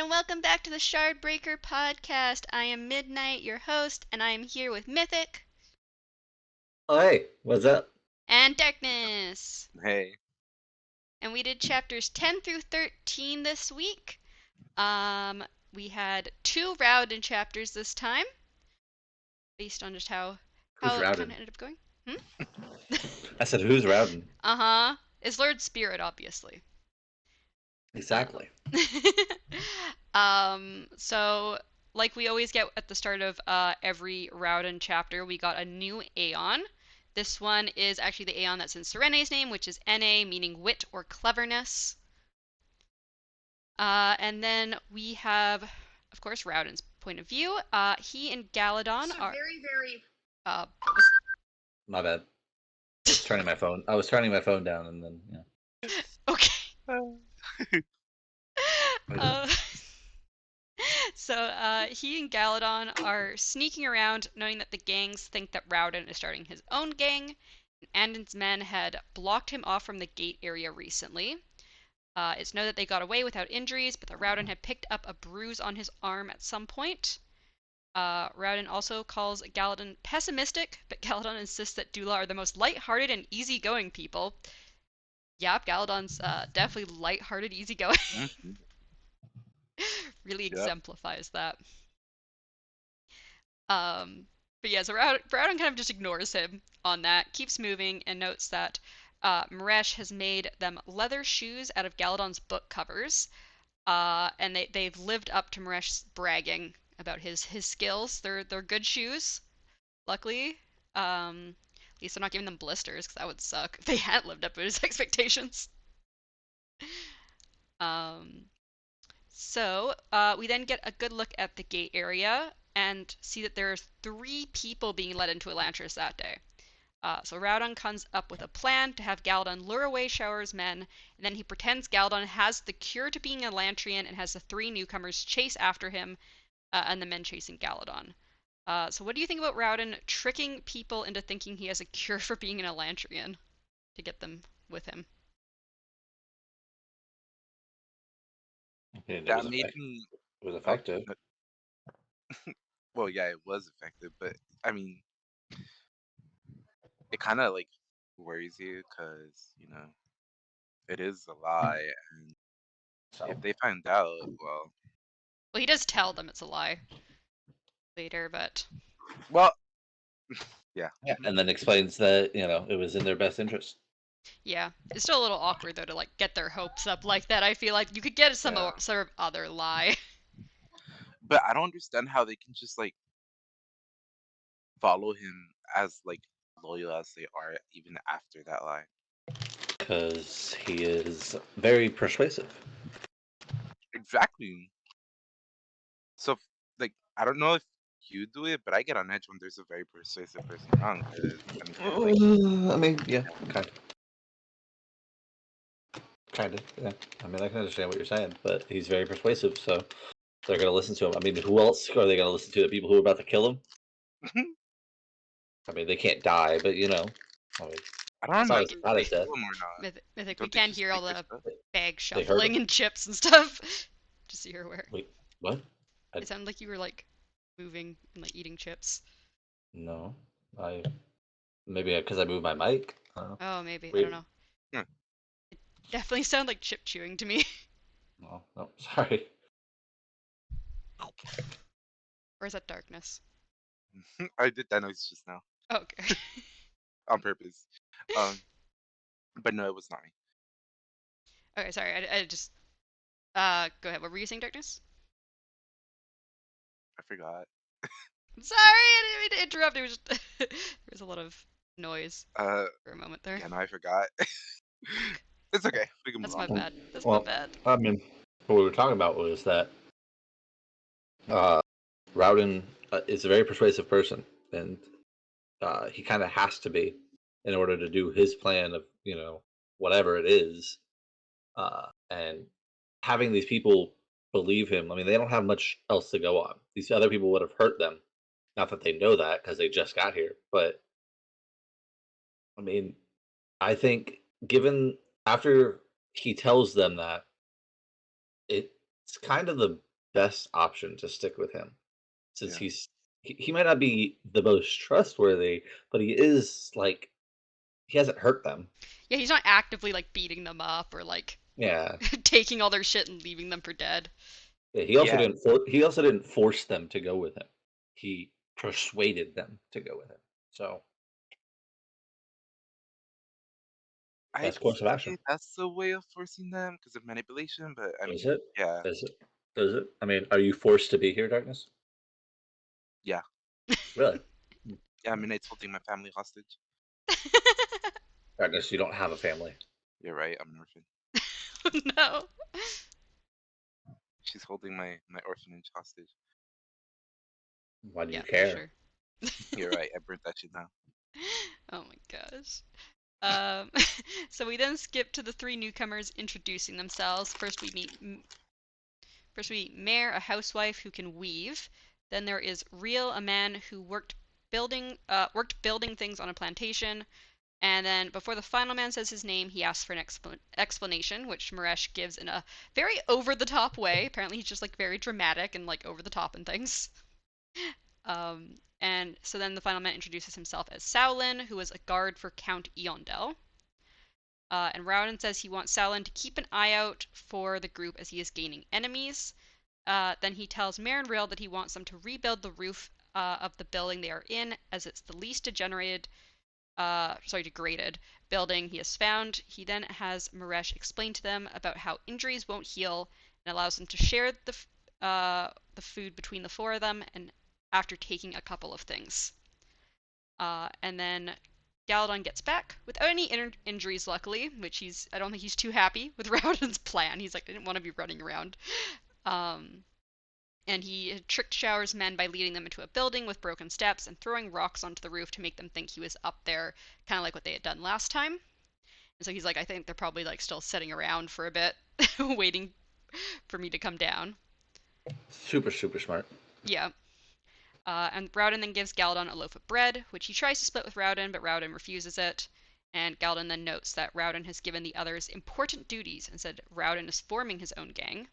and welcome back to the Shardbreaker podcast. I am Midnight, your host, and I am here with Mythic Oh, hey, what's up? and Darkness. Hey. And we did chapters 10 through 13 this week. We had 2 Rowden chapters this time, based on just how Who's it kind Rowden? of ended up going. I said, who's Rowden? Uh-huh. It's Lord Spirit, obviously. Exactly. So like we always get at the start of every Rowden chapter, we got a new Aeon. This one is actually the Aeon that's in Serene's name, which is Na, meaning wit or cleverness. And then we have, of course, Rowden's point of view. He and Galadon So are very. what My bad. I was turning my phone down, and then okay. Uh, So he and Galadon are sneaking around, knowing that the gangs think that Rowden is starting his own gang. Andon's men had blocked him off from the gate area recently. It's known that they got away without injuries, but that Rowden had picked up a bruise on his arm at some point. Rowden also calls Galadon pessimistic, but Galadon insists that Dula are the most light-hearted and easygoing people. Yep, Galadon's definitely light-hearted, easygoing. Really exemplifies that. But yeah, so Rowden kind of just ignores him on that, keeps moving, and notes that Maresh has made them leather shoes out of Galadon's book covers. And they've lived up to Maresh's bragging about his skills. They're good shoes, luckily. At least they're not giving them blisters, because that would suck if they hadn't lived up to his expectations. So we then get a good look at the gate area and see that there's 3 people being led into Elantris that day. So Rowden comes up with a plan to have Galadon lure away Shower's men, and then he pretends Galadon has the cure to being Elantrian and has the 3 newcomers chase after him, and the men chasing Galadon. So what do you think about Rowden tricking people into thinking he has a cure for being an Elantrian to get them with him? That made me. it was Oh, effective. well, yeah, it was effective, but I mean, it kind of like worries you because it is a lie, and So if they find out, well, Well, he does tell them it's a lie later, but well, yeah. yeah, and then explains that it was in their best interest. yeah, it's still a little awkward though to like get their hopes up like that. I feel like you could get some Yeah. sort of other lie. But I don't understand how they can just like follow him as like loyal as they are even after that lie. Because he is very persuasive. Exactly. So like I don't know if you do it, but I get on edge when there's a very persuasive person around. Cause I mean, yeah, kind of, yeah. I mean, I can understand what you're saying, but he's very persuasive, so they're gonna listen to him. I mean, who else are they gonna listen to? The people who are about to kill him? I mean, they can't die, but I mean, I don't it's know not if as they bad as kill death. him or not. Mythic, we Don't they can just hear all take their the stuff? bag They heard shuffling him. and chips and stuff. Just so you're aware. Wait, what? It sounded like you were like moving and like eating chips. No, maybe because I moved my mic. Oh, maybe. I Wait. don't know. Yeah. It definitely sounded like chip chewing to me. Oh, no, sorry. Or is that darkness? I did that noise just now Oh, okay. on purpose. But no, it was not me. Okay, sorry. I just go ahead. What were you saying, darkness? I forgot. Sorry, I didn't mean to interrupt. It was just there was a lot of noise Uh, for a moment there. yeah, no, I forgot. It's okay. We can move That's my on. bad. That's Well, my bad. I mean, what we were talking about was that Rowden is a very persuasive person, and he kind of has to be in order to do his plan of whatever it is. And having these people believe him, I mean, they don't have much else to go on. These other people would have hurt them. Not that they know that because they just got here, but I mean, I think given after he tells them that, it's kind of the best option to stick with him, since Yeah. he might not be the most trustworthy, but he is like he hasn't hurt them. Yeah, he's not actively like beating them up or like Yeah. taking all their shit and leaving them for dead. Yeah, Yeah. he also didn't force them to go with him. He persuaded them to go with him. So I'd best course of say action. that's a way of forcing them because of manipulation, but I Is mean, it? yeah, Is it? Does it? I mean, are you forced to be here, Darkness? yeah, Really? yeah. I mean, it's holding my family hostage. Darkness, you don't have a family. You're right. I'm an orphan. No. She's holding my orphanage hostage. Why do you Yeah, for care? sure. You're right. I burnt that shit down. Oh my gosh. Um, so we then skip to the three newcomers introducing themselves. First we meet Mare, a housewife who can weave. Then there is Real, a man who worked building things on a plantation. And then before the final man says his name, he asks for an explanation, which Maresh gives in a very over the top way. Apparently, he's just like very dramatic and like over the top and things. And so then the final man introduces himself as Saolin, who is a guard for Count Eondel. And Rowden says he wants Saolin to keep an eye out for the group as he is gaining enemies. Then he tells Mare and Real that he wants them to rebuild the roof of the building they are in, as it's the least degraded building he has found. He then has Maresh explain to them about how injuries won't heal and allows them to share the food between the four of them, and after taking a couple of things. And then Galadon gets back without any injuries, luckily, which I don't think he's too happy with Rowden's plan. He's like, I didn't want to be running around. Um, and he tricked Shower's men by leading them into a building with broken steps and throwing rocks onto the roof to make them think he was up there, kind of like what they had done last time. And so he's like, I think they're probably like still sitting around for a bit, waiting for me to come down. Super, super smart. Yeah. And Rowden then gives Galadon a loaf of bread, which he tries to split with Rowden, but Rowden refuses it. And Galadon then notes that Rowden has given the others important duties and said Rowden is forming his own gang.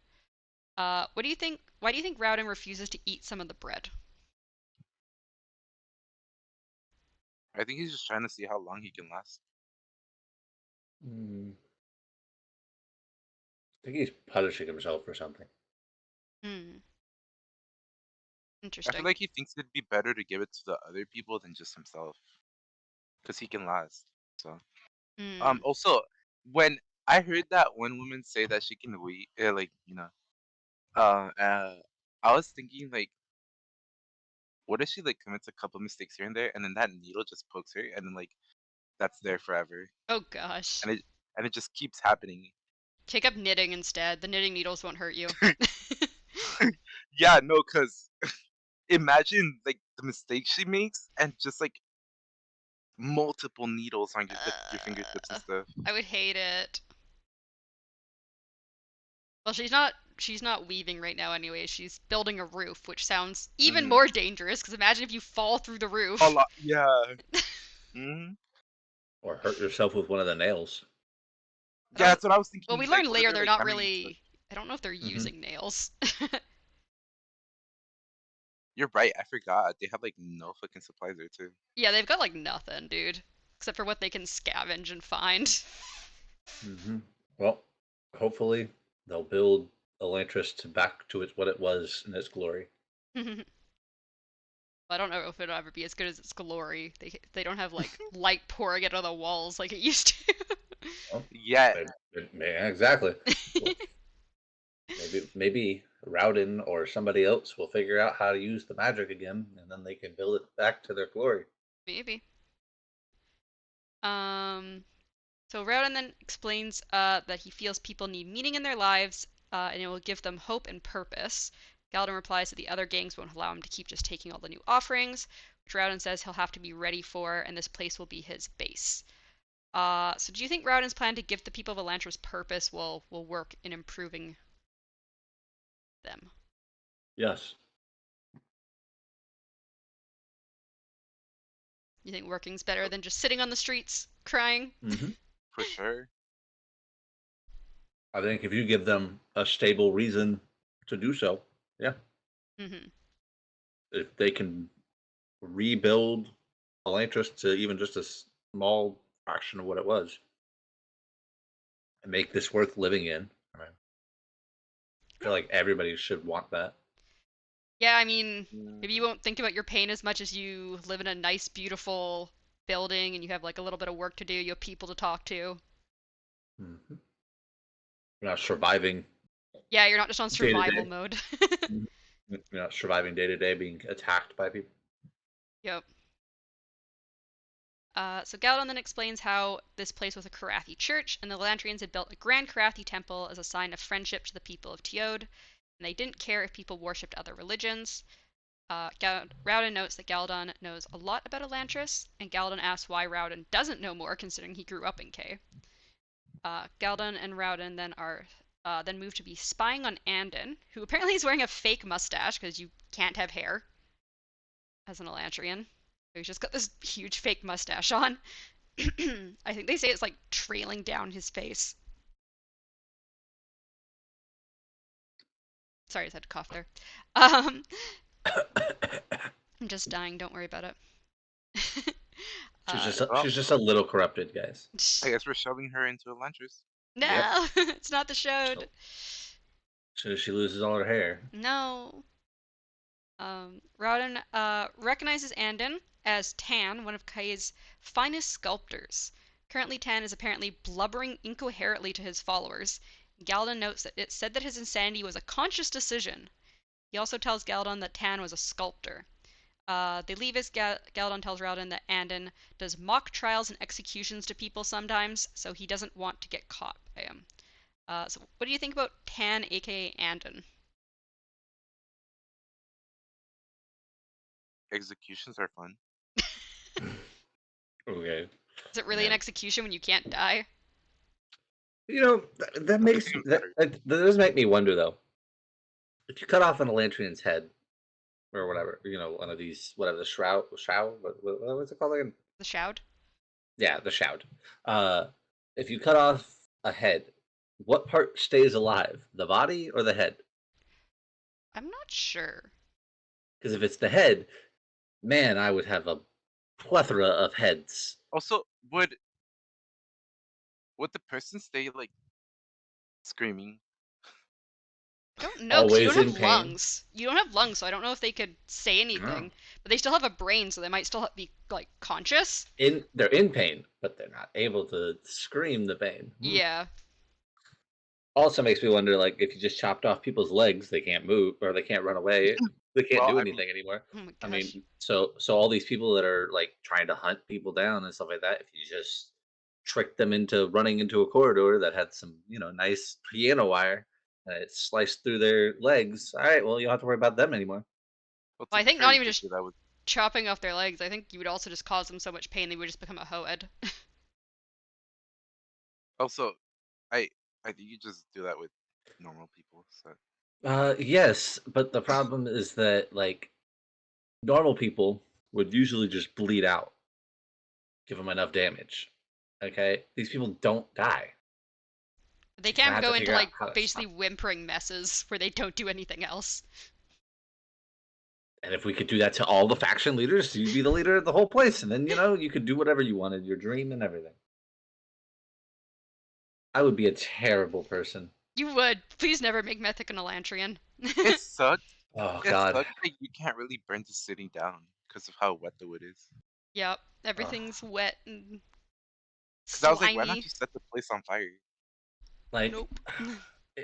What do you think? Why do you think Rowden refuses to eat some of the bread? I think he's just trying to see how long he can last. Mm, I think he's punishing himself for something. Hmm. I feel Interesting. like he thinks it'd be better to give it to the other people than just himself, because he can last. So, Hmm. also, when I heard that one woman say that she can wait, like uh, uh, I was thinking like, what if she like commits a couple mistakes here and there, and then that needle just pokes her, and then like that's there forever, Oh gosh. and it just keeps happening. Take up knitting instead. The knitting needles won't hurt you. Yeah, no, cause imagine like the mistakes she makes, and just like multiple needles on your fingertips and uh, stuff. I would hate it. Well, she's not weaving right now anyway. She's building a roof, which sounds even Hmm. more dangerous because imagine if you fall through the A roof. lot, yeah. Hmm. Or hurt yourself with one of the nails. I Yeah, don't that's what I was Well, thinking. we Like, learned what if later they're they're like not hammering into it? really I don't know if they're Hmm. using nails. You're right. I forgot they have like no fucking supplies there too. Yeah, they've got like nothing, dude. Except for what they can scavenge and find. Hmm. Well, hopefully they'll build Elantris back to what it was in its glory. I don't know if it'll ever be as good as its glory. They don't have like light pouring out of the walls like it used to. Well, Yeah, yeah, exactly. Well, maybe Rowden or somebody else will figure out how to use the magic again, and then they can build it back to their glory. Maybe. Um. So Rowden then explains that he feels people need meaning in their lives, and it will give them hope and purpose. Galadon replies that the other gangs won't allow him to keep just taking all the new offerings, which Rowden says he'll have to be ready for, and this place will be his base. So do you think Rowden's plan to give the people of Elantris purpose will work in improving them? Yes. You think working's better than just sitting on the streets crying? Hmm. for sure. I think if you give them a stable reason to do so, Yeah, Hmm. if they can rebuild Elantris to even just a small fraction of what it was, and make this worth living in. I mean, I feel like everybody should want that. Yeah, I mean, Mm, maybe you won't think about your pain as much as you live in a nice, beautiful building and you have like a little bit of work to do, you have people to talk to. Mm-hmm. You're not surviving Yeah, you're not just on day to survival day. mode. Mhm. You're not surviving day to day, being attacked by people. Yep. So Galadon then explains how this place was a Karathi church, and the Elantrians had built a grand Karathi temple as a sign of friendship to the people of Teod, and they didn't care if people worshipped other religions. Raoden notes that Galadon knows a lot about Elantris, and Galadon asks why Raoden doesn't know more, considering he grew up in Kay. Galadon and Raoden then move to be spying on Andon, who apparently is wearing a fake mustache because you can't have hair as an Elantrian. So he's just got this huge fake mustache on. I think they say it's like trailing down his face. Sorry, I just had to cough there. Um, I'm just dying. Don't worry about it. she's uh, just a, well, she's just a little corrupted, guys. I guess we're shoving her into Elantris. Yep. no, it's not the showed. So she loses all her hair. No. Rauden recognizes Andon as Tan, one of Kai's finest sculptors. Currently, Tan is apparently blubbering incoherently to his followers. Galadon notes that it said that his insanity was a conscious decision. He also tells Galadon that Tan was a sculptor. They leave as Galadon tells Rauden that Andon does mock trials and executions to people sometimes, so he doesn't want to get caught by him. So what do you think about Tan, aka Andon? Executions are fun. Okay. Is it really an Yeah. execution when you can't die? That That makes makes it even that, better. that does make me wonder though. If you cut off an Elantrian's head or whatever, one of these, whatever the shroud, what's it called again? The Shroud? Yeah, the shroud. Uh, if you cut off a head, what part stays alive, the body or the head? I'm not sure. Because if it's the head, man, I would have a plethora of heads. Also, would the person stay like screaming? I don't know, because you don't Always have in pain. lungs. You don't have lungs, so I don't know if they could say Oh. anything. But they still have a brain, so they might still be, like, conscious. They're in pain, but they're not able to scream the pain. Yeah. Also makes me wonder, like, if you just chopped off people's legs, they can't move or they can't run away. They can't Well, do I mean, anything anymore. Oh my I gosh. mean, so all these people that are like trying to hunt people down and stuff like that, if you just trick them into running into a corridor that had some, nice piano wire and it sliced through their legs, all right, well, you don't have to worry about them anymore. well, Well, to I be think fair, not you even could just do that with. chopping off their legs. I think you would also just cause them so much pain they would just become a hoed. Also, I I think you just do that with normal people. So Yes, but the problem is that like normal people would usually just bleed out, give them enough damage. Okay, these people don't die. They You kind of can have go to into, figure out like, how to basically stop. whimpering messes where they don't do anything else. And if we could do that to all the faction leaders, you'd be the leader of the whole place, and then you could do whatever you wanted, your dream and everything. I would be a terrible person. You would. Please never make Mythic an Elantrian. it sucks. Oh It God. sucks that you can't really burn the city down because of how wet the wood is. Yep. Ugh. Everything's wet and Because I was like, why not slimy. just set the place on fire? Like Nope.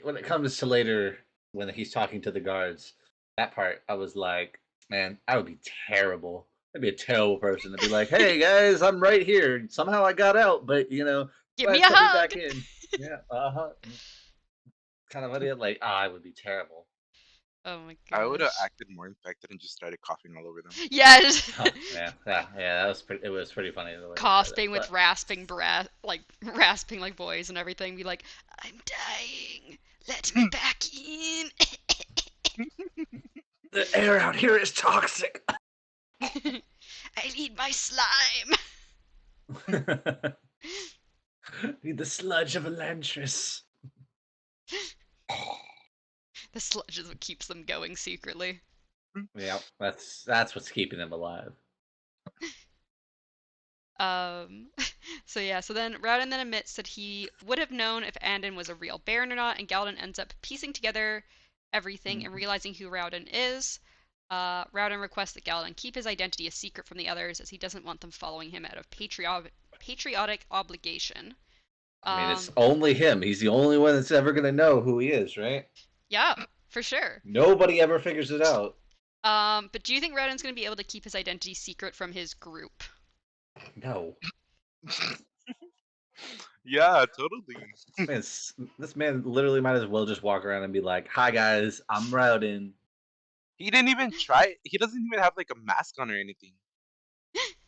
when it comes to later when he's talking to the guards, that part I was like, man, I would be terrible. I'd be a terrible person to be like, hey guys, I'm right here. Somehow I got out, but Give me glad a to put me hug. back in. Yeah, uh-huh. Kind of idiot. Like, I would be terrible. Oh my I would have gosh. acted more infected and just started coughing all over them. Yes. Oh yeah, yeah. That was pretty. It was pretty funny the way he said it. Coughing with But rasping breath, like rasping like boys and everything. Be like, I'm dying. Let me back in. the air out here is toxic. I need my slime. Need the sludge of Elantris. The sludge is what keeps them going secretly. Yeah, that's what's keeping them alive. Um, so yeah, so then Rowden then admits that he would have known if Andon was a real Baron or not, and Galladon ends up piecing together everything and realizing who Rowden is. Rowden requests that Galladon keep his identity a secret from the others, as he doesn't want them following him out of patriotic obligation. I mean, it's only him. He's the only one that's ever gonna know who he is, right? Yeah, for sure. Nobody ever figures it out. But do you think Rowden's going to be able to keep his identity secret from his group? No. Yeah, totally. This man literally might as well just walk around and be like, "Hi guys, I'm Rowden." He didn't even try. He doesn't even have like a mask on or anything.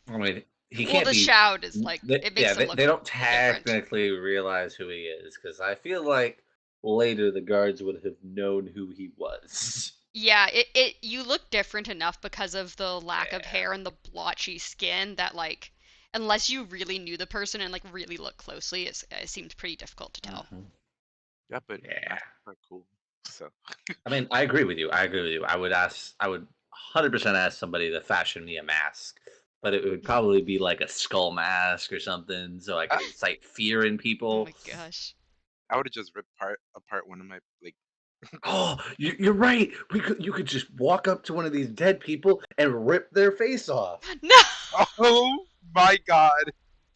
I mean, he Well, can't the be. shroud is like it makes him look they don't different. technically realize who he is because I feel like later the guards would have known who he was. Yeah, you look different enough because of the lack of hair and the blotchy skin that like unless you really knew the person and like really look closely, it seemed pretty difficult to tell. Yeah, but Yeah. masks are cool. So I mean, I agree with you. I would 100% ask somebody to fashion me a mask, but it would probably be like a skull mask or something, so I could incite fear in Oh people. my gosh. I would have just ripped apart one of my like. Oh, you're right. You could just walk up to one of these dead people and rip their face off, No! Oh my god!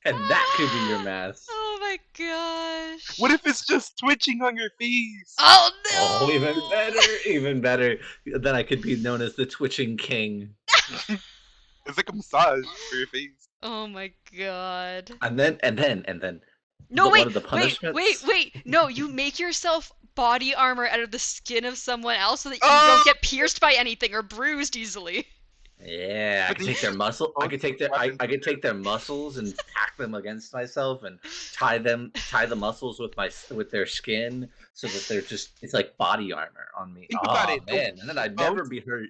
and that could be your mask. Oh my gosh. What if it's just twitching on your face? Oh no! Oh, even better, even better. Then I could be known as the Twitching King. It's like a massage for your face. Oh my god. And then No, one of the punishments. wait. No, you make yourself body armor out of the skin of someone else so that you Oh! don't get pierced by anything or bruised easily. Yeah, I But could then take their you muscle. I both could take their. weapons I could take their muscles and pack them against myself and tie the muscles with their skin so that they're just. It's like body armor on me. Think about Oh it. man, and then I'd never be hurt.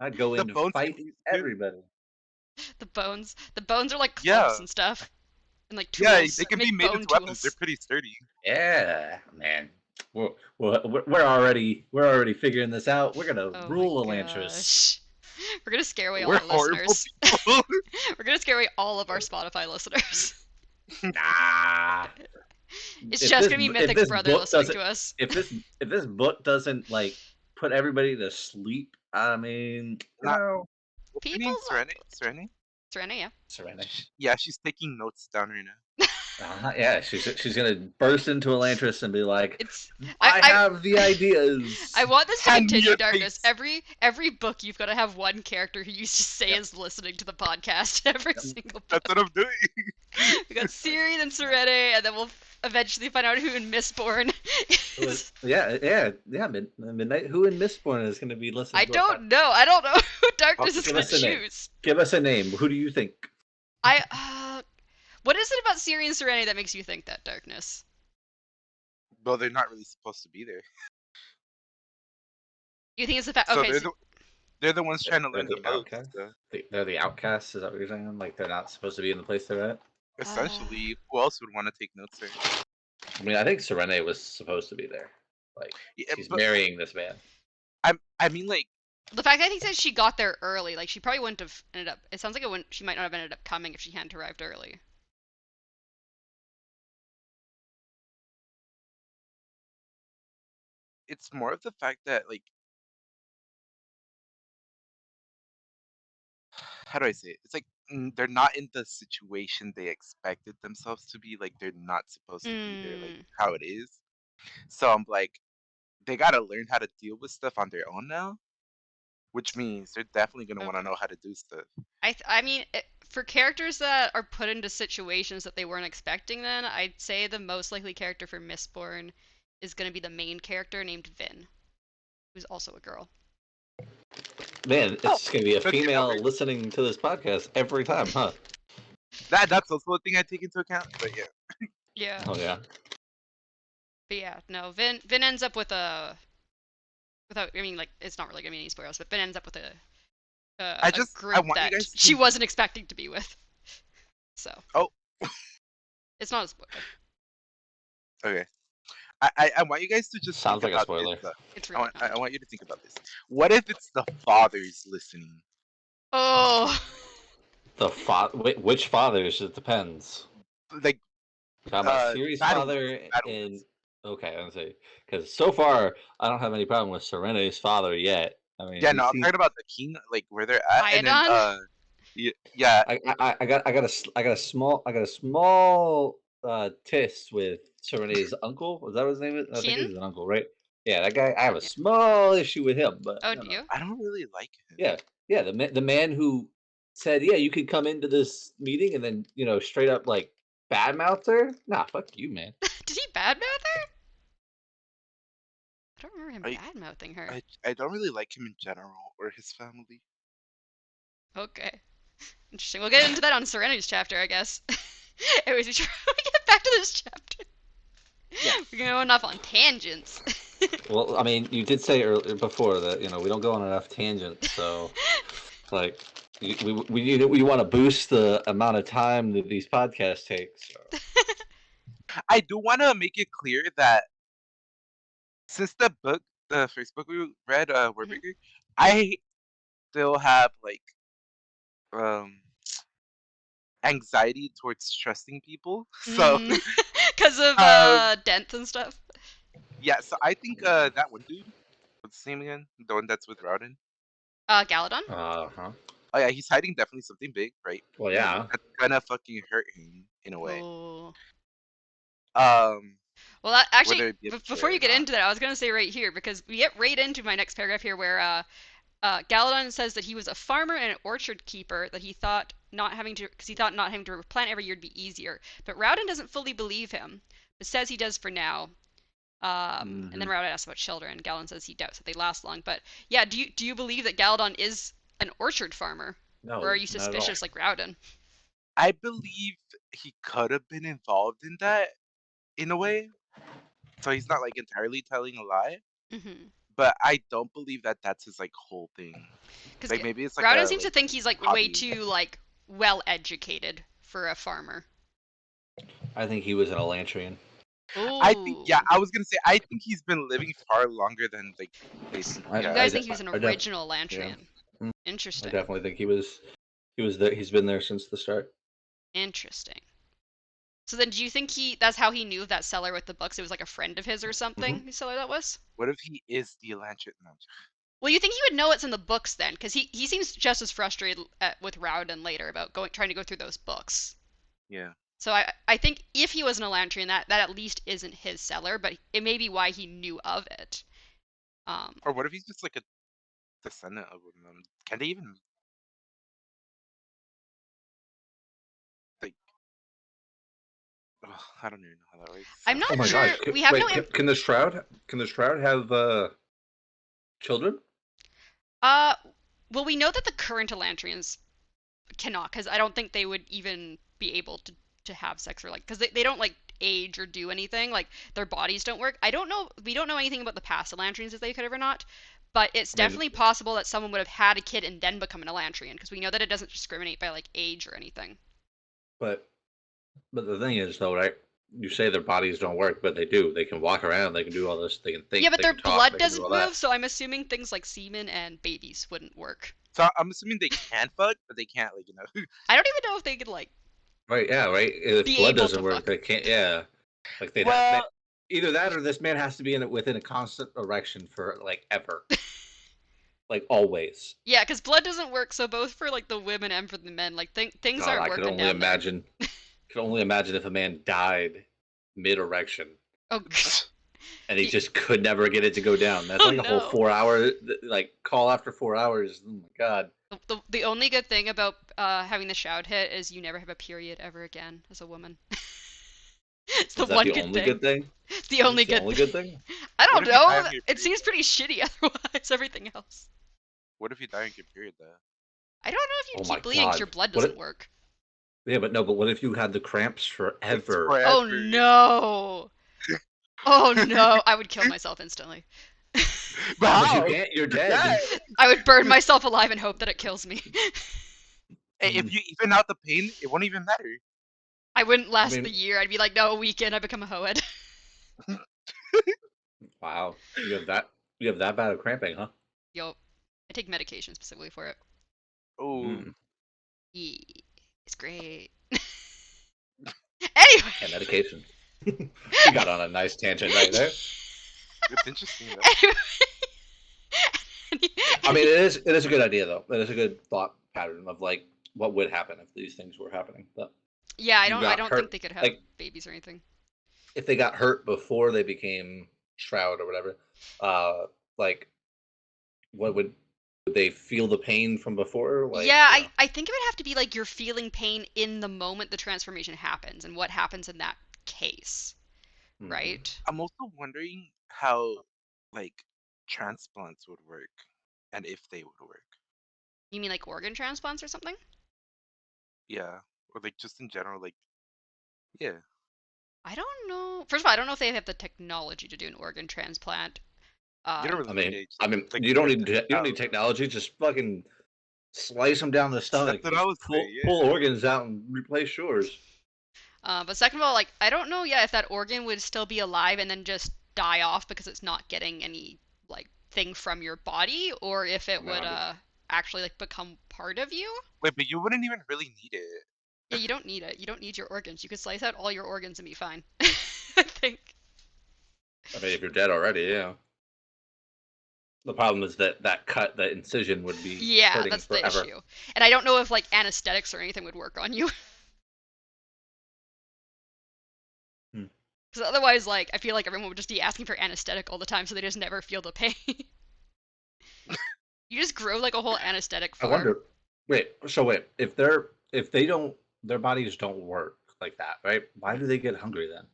I'd go The in to bones can fight be sturdy. everybody. The bones are like clubs Yeah, and stuff, and like yeah, tools. they can be Make made bone into weapons. They're tools. pretty sturdy. Yeah, man. We're already figuring this out. We're gonna Oh my rule Elantris. gosh. We're gonna scare away all We're our horrible listeners. people. We're gonna scare away all of our Spotify listeners. Nah. It's just gonna be Mythic's brother listening to us. If this book doesn't like put everybody to sleep, I mean, Not what's her People name? love Serenity? Serena, yeah. Serenity. Yeah, she's taking notes down right now. Yeah, she's gonna burst into Elantris and be like, It's "I I have the ideas." I want this to Hand me continue, your Darkness. face. Every book you've got to have one character who you just say is listening to the podcast. Every single book. That's what I'm doing. We got Siri and Serenity, and then we'll eventually find out who in Mistborn is. Yeah. Midnight. Who in Mistborn is gonna be listening? I to our don't know. I don't know who Darkness is Give gonna us a name. choose. Give us a name. Who do you think? What is it about Siri and Serenity that makes you think that, Darkness? Well, they're not really supposed to be there. You think it's the fact? So Okay, they're the ones trying to They're learn the the moves. outcasts. So They're the outcasts. Is that what you're saying? Like they're not supposed to be in the place they're at? essentially, who else would want to take notes there? I mean, I think Serenity was supposed to be there. Like Yeah, she's but marrying this man. I mean, like, the fact that I think that she got there early, like she probably wouldn't have ended up. It sounds like it wouldn't. She might not have ended up coming if she hadn't arrived early. it's more of the fact that, like, how do I say it? It's like they're not in the situation they expected themselves to be. Like, they're not supposed to be there, like Mm. how it is. So I'm like, they gotta learn how to deal with stuff on their own now, which means they're definitely gonna want to Okay. know how to do stuff. I mean, for characters that are put into situations that they weren't expecting, then I'd say the most likely character for Mistborn is going to be the main character named Vin, who's also a girl. Man, it's gonna be a That's female weird. listening to this podcast every time, huh? That's also a thing I take into account. But yeah, Yeah. Oh yeah. But yeah, no, Vin ends up with a without. I mean, like it's not really gonna be any spoilers, but Vin ends up with I a group want you that guys to she wasn't expecting to be with. So Oh, it's not a spoiler. okay. I want you guys to just think Sounds like a about this. spoiler. It's I really want not. I want you to think about this. What if it's the fathers listening? Oh. Which fathers? It depends. Like Talking about Siri's bad ones. father Bad in. ones. Okay, I'm gonna say because so far I don't have any problem with Serena's father yet. I mean, Yeah, he no, I'm seems. talking about the king, like where they're at, and then Iodon? yeah, I got a small tis with Serena's uncle. Was that what his name is? I think Kin? he's an uncle, right? Yeah, that guy. I have a Yeah. small issue with him, but Oh, do you? I don't really like him. yeah, yeah. The man who said, "Yeah, you could come into this meeting," and then straight up like badmouth her. Nah, fuck you, man. Did he badmouth her? I don't remember him I badmouthing her. I don't really like him in general or his family. Okay. Interesting. We'll get into that on Serenity's chapter, I guess. Anyways, we try to get back to this chapter. Yeah. We're going off on tangents. Well, I mean, you did say earlier before that we don't go on enough tangents, so like we want to boost the amount of time that these podcasts take. So. I do want to make it clear that since the first book we read, Warbreaker, I still have like um anxiety towards trusting people. So Because of um dents and stuff. yeah, so I think that one dude, what's his name again? The one that's with Rowden. Galadon? Huh. Oh yeah, he's hiding definitely something big, right? Well, Mhm. yeah. That's gonna fucking hurt him in a way. Oh. Um, Well, whether actually, it be a before betrayal you or get not. into that, I was going to say right here, because we get right into my next paragraph here where Galadon says that he was a farmer and an orchard keeper, that he thought not having to, because he thought not having to replant every year would be easier. But Rowden doesn't fully believe him, but says he does for now. And then Rowden asks about children. Galadon says he doubts that they last long. But yeah, do you believe that Galadon is an orchard farmer, or are No, you not at all. suspicious like Rowden? I believe he could have been involved in that in a way, so he's not like entirely telling a lie. Mm-hmm. But I don't believe that that's his like whole thing. Because Like maybe it's like Rowden a seems to like think he's like way hobby. too like well educated for a farmer. I think he was an Elantrian. I think Ooh. I was gonna say I think he's been living far longer than like they think he You has. guys think he was an original Yeah. Lantrian? I Interesting. definitely think he was. He was there. He's been there since the start. Interesting. So then, do you think that's how he knew of that seller with the books? It was like a friend of his or something, the seller that was? What if he is the Elantris? No. Well, you think he would know it's in the books then, because he seems just as frustrated with Rowden later about trying to go through those books. Yeah. So I think if he was an Elantrian, that at least isn't his seller, but it may be why he knew of it. Or what if he's just like a descendant of one of them? Can they even like? Ugh, I don't even know how that works. I'm not Oh my sure. god! We have Wait, no. can the shroud? Can the shroud have children? Well, we know that the current Elantrians cannot, because I don't think they would even be able to have sex, or like, because they don't like age or do anything, like their bodies don't work. I don't know, we don't know anything about the past Elantrians if they could have or not, but it's I mean, definitely possible that someone would have had a kid and then become an Elantrian, because we know that it doesn't discriminate by like age or anything. but the thing is though, right? You say their bodies don't work, but they do. They can walk around. They can do all this. They can Yeah, think. but They their can talk. blood They can do doesn't all move, that. so I'm assuming things like semen and babies wouldn't work. So I'm assuming they can fuck, but they can't like I don't even know if they could like Right? Yeah. Right. If be blood able doesn't to work, fuck. they can't. Yeah. Like Well, either that or this man has to be within a constant erection for like ever, like always. Yeah, because blood doesn't work, so both for like the women and for the men, like things God, aren't I could working only down there. imagine. Could only imagine if a man died mid erection Oh, and he just could never get it to go down. That's oh like a whole no. 4 hour like call after 4 hours. Oh my god. The only good thing about having the shroud hit is you never have a period ever again as a woman. It's the Is that one the good only thing. good thing? It's the only It's the good only thing. good thing. I what don't if you die know. on your It period? seems pretty shitty otherwise, everything else. What if you die on your period though? I don't know if Oh you'd my keep bleeding because your god. blood What? doesn't work. Yeah, but no. But what if you had the cramps It's forever? Oh forever. no. Oh no. I would kill myself instantly. But But you how? can't. You're Yeah. dead. I would burn myself alive and hope that it kills me. If you even out the pain, it won't even matter. I wouldn't I last mean, the year. I'd be like, no, a weekend, I become a hoed. Wow, you have that. You have that bad of cramping, huh? Yo, I take medication specifically for it. Oh, Mm. Yeah, it's great. Anyway. Yeah, medication. We got on a nice tangent right there. it's interesting though. Anyway. I mean, it is a good idea though. It is a good thought pattern of like what would happen if these things were happening. But Yeah, you I got don't think hurt. they could have Like babies or anything. if they got hurt before they became shroud or whatever, like what would they feel the pain from before? Like Yeah, you know. I think it would have to be like you're feeling pain in the moment the transformation happens and what happens in that case, Hmm. right? I'm also wondering how like transplants would work, and if they would work. You mean like organ transplants or something? Yeah, or like just in general, like yeah. I don't know. First of all, I don't know if they have the technology to do an organ transplant. You Uh, don't I really need mean, it. I mean, Like you don't rip need the shit you don't need out. technology. Just fucking slice them down the That's stomach. what I Just would say. pull Yeah. organs out and replace yours. but second of all, like I don't know yet if that organ would still be alive and then just die off because it's not getting any like thing from your body, or if it would No, actually like become part of you. Wait, but you wouldn't even really need it. Yeah, you don't need it. You don't need your organs. You could slice out all your organs and be fine. I think. I mean, if you're dead already, yeah. The problem is that that cut, that incision, would be Yeah, hurting that's the forever. issue. And I don't know if like anesthetics or anything would work on you. Hmm. Because otherwise, like, I feel like everyone would just be asking for anesthetic all the time, so they just never feel the pain. You just grow like a whole anesthetic I farm. wonder. Wait, so wait, if they don't, their bodies don't work like that, right? Why do they get hungry then?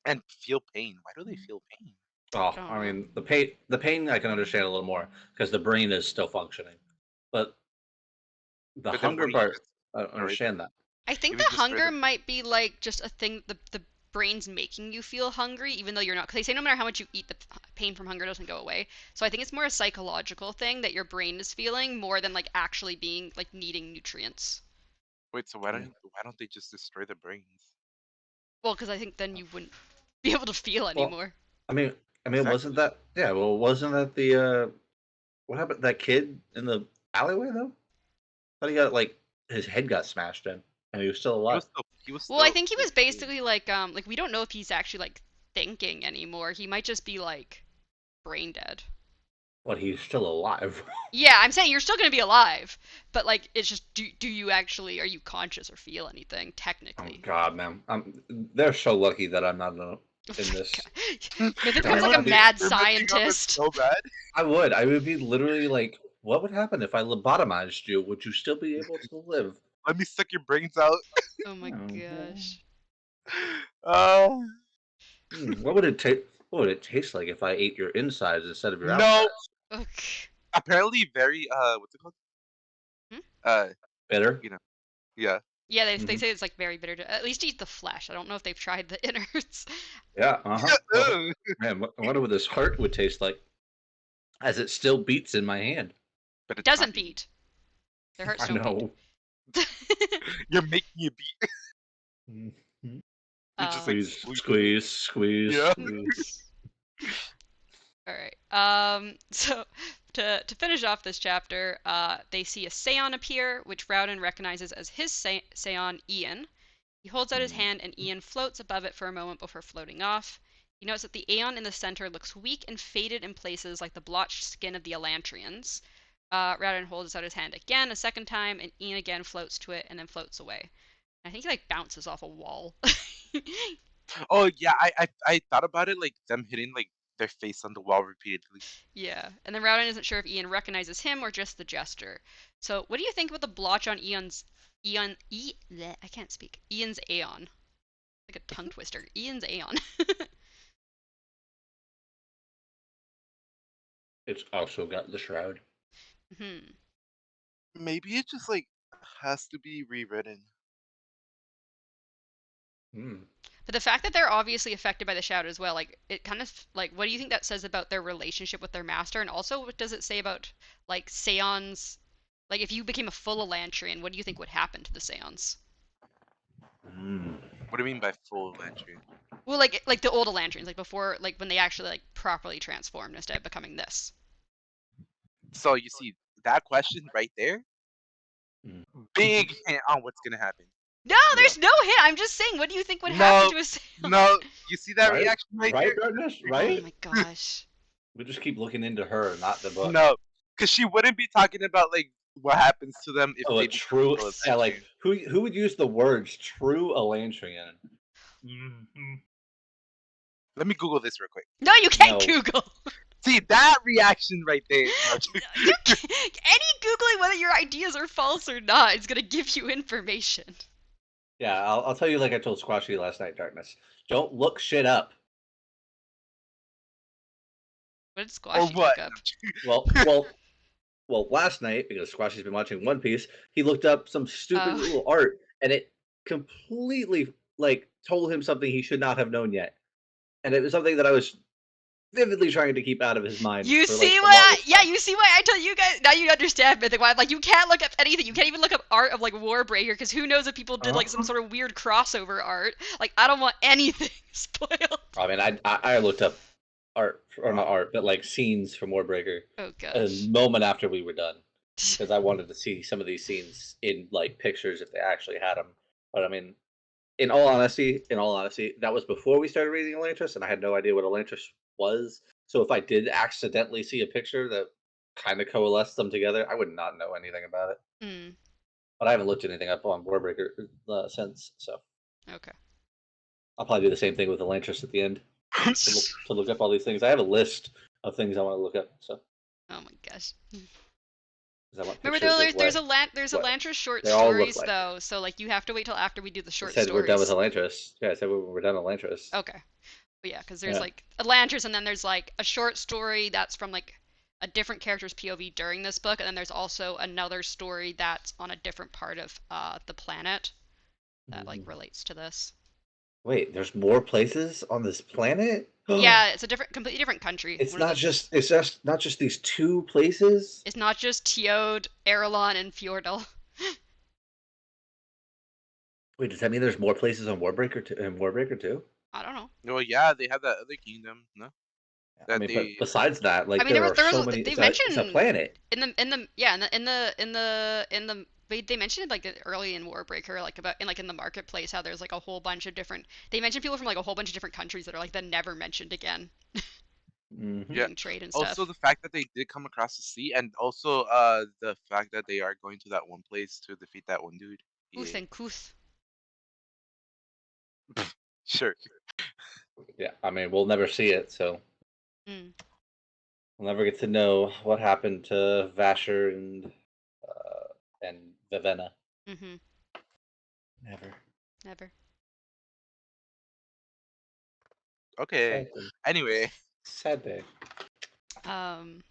And feel pain. Why do they feel pain? Oh, I don't I know. mean, the pain I can understand a little more because the brain is still functioning, but the But then hunger what do you part, just I don't destroy them? understand that. I think If the you destroy hunger them, might be like just a thing the brain's making you feel hungry, even though you're not. Because they say no matter how much you eat, the pain from hunger doesn't go away. So I think it's more a psychological thing that your brain is feeling more than like actually being like needing nutrients. wait. So Yeah. why don't they just destroy the brains? Well, because I think then you wouldn't be able to feel Well, anymore. I mean, wasn't Exactly. that yeah? Well, wasn't that the what happened to that kid in the alleyway though? Thought he got like his head got smashed in, and he was still alive. He was Well, I still think he was like yeah. basically like we don't know if he's actually like thinking anymore. He might just be like brain dead. But he's still alive. Yeah, I'm saying you're still gonna be alive, but like it's just do you actually are you conscious or feel anything Oh technically? God, man, they're so lucky that I'm not Oh in my this. god, Nathan I becomes mean, like a I'd be, mad You're messing up it scientist. so bad. I would be literally like, what would happen if I lobotomized you? Would you still be able to live? Let me suck your brains out. Oh my Oh, gosh. Uh, what would it take? What would it taste like if I ate your insides instead of your no. outsides? Okay. Apparently, very what's it called? Hmm? Uh, Bitter. you know, yeah. Yeah, they Hmm. say it's like very bitter to at least eat the flesh. I don't know if they've tried the innards. Yeah. Oh Ugh. man, I wonder what this heart would taste like as it still beats in my hand. But It it's not doesn't beating. beat. Their hearts I don't beat. know. You're making it beat. Mhm. You're just like Squeeze, squeezing it. squeeze, squeeze, Yeah. squeeze. All right. So to finish off this chapter, they see a Seon appear, which Rowden recognizes as his Seon Ian. He holds out his Mm. hand, and Ian floats above it for a moment before floating off. He notes that the Aeon in the center looks weak and faded in places like the blotched skin of the Elantrians. Rowden holds out his hand again, a second time, and Ian again floats to it and then floats away. I think he like bounces off a wall. Oh yeah, I thought about it like them hitting like their face on the wall repeatedly. Yeah, and then Rowden isn't sure if Ian recognizes him or just the jester. So, what do you think about the blotch on I can't speak. Ian's Aeon, like a tongue twister. Ian's Aeon. It's also got the shroud. Hmm. Maybe it just like has to be rewritten. Mm. But the fact that they're obviously affected by the shadow as well, like it kind of like what do you think that says about their relationship with their master, and also what does it say about like Seons? Like if you became a full Elantrian, what do you think would happen to the Seons? Mm. What do you mean by full entry? Well, like the old Elantrians, like before, like when they actually like properly transformed instead of becoming this. So you see that question right there, Mm. big hint on what's gonna happen. No, Yeah. there's no hint. I'm just saying, what do you think would happen No, to a Sailor? no, you see that Right? reaction right Right, there? Darkness? Oh Right? my gosh. We just keep looking into her, not the book. No, because she wouldn't be talking about like what happens to them if Oh, a they become true, full yeah, like Atlantean. who would use the words true Elantrian? Let me Google this real quick. No, you can't No. Google. See that reaction right there. No, You can't, any Googling whether your ideas are false or not is gonna give you information. Yeah, I'll tell you like I told Squashy last night, Darkness. Don't look shit up. What did or Squashy what? look up? Well, last night, because Squashy's been watching One Piece, he looked up some stupid Oh. little art, and it completely like told him something he should not have known yet. And it was something that I was vividly trying to keep out of his mind You for like see the why? longest Yeah, time. you see why I tell you guys now. You understand Mythic. Why? Like you can't look up anything. You can't even look up art of like Warbreaker because who knows if people did like some sort of weird crossover art. Like I don't want anything spoiled. I mean, I looked up art, or not art, but like scenes from Warbreaker Oh a gosh. moment after we were done, because I wanted to see some of these scenes in like pictures if they actually had them. But I mean, in all honesty, that was before we started reading Elantris, and I had no idea what Elantris was. So if I did accidentally see a picture that kind of coalesced them together, I would not know anything about it. Hmm. But I haven't looked anything up on Warbreaker since, so Okay. I'll probably do the same thing with Elantris at the end to look up all these things. I have a list of things I want to look up, so Oh my gosh. 'cause I want Remember pictures though, of there's what Elantris short they all look stories like. though, so like you have to wait till after we do the I short said we're done with stories. Elantris. Yeah, I said we're done with Elantris. Okay. But yeah, because there's Yeah. like Elantris, and then there's like a short story that's from like a different character's POV during this book, and then there's also another story that's on a different part of the planet that like relates to this. Wait, there's more places on this planet? Yeah, it's a completely different country. It's One of not the, just it's just not just these two places. it's not just Teod, Erelon, and Fjordell. Wait, does that mean there's more places on Warbreaker too? I don't know. Well, yeah, they have that other kingdom, no? I That mean, but they besides that, I like mean, there are there so was many. they It's a mentioned planet. in the they mentioned like early in Warbreaker like about in the marketplace how there's like a whole bunch of different they mentioned people from like a whole bunch of different countries that are like then never mentioned again Hmm. yeah. doing trade and Also, stuff. the fact that they did come across the sea, and also the fact that they are going to that one place to defeat that one dude. Uth Yeah, and Kuth. sure. Yeah, I mean, we'll never see it, so Mm, we'll never get to know what happened to Vasher and Vivenna. mm-hmm. Never. Never. Okay. Sad day. Anyway, Sad day. Um.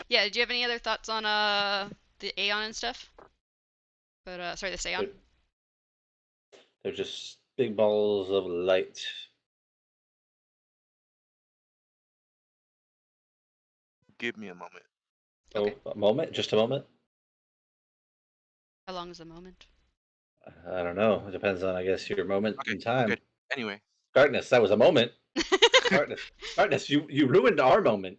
Yeah. Did you have any other thoughts on the Aeon and stuff? But sorry, the Seon. They're, they're just big balls of light. give me a moment. Okay. Oh, a moment, just a moment. How long is the moment? I don't know. It depends on, I guess, your moment Okay, in time. good. Anyway, Darkness, that was a moment. Darkness, you ruined our moment.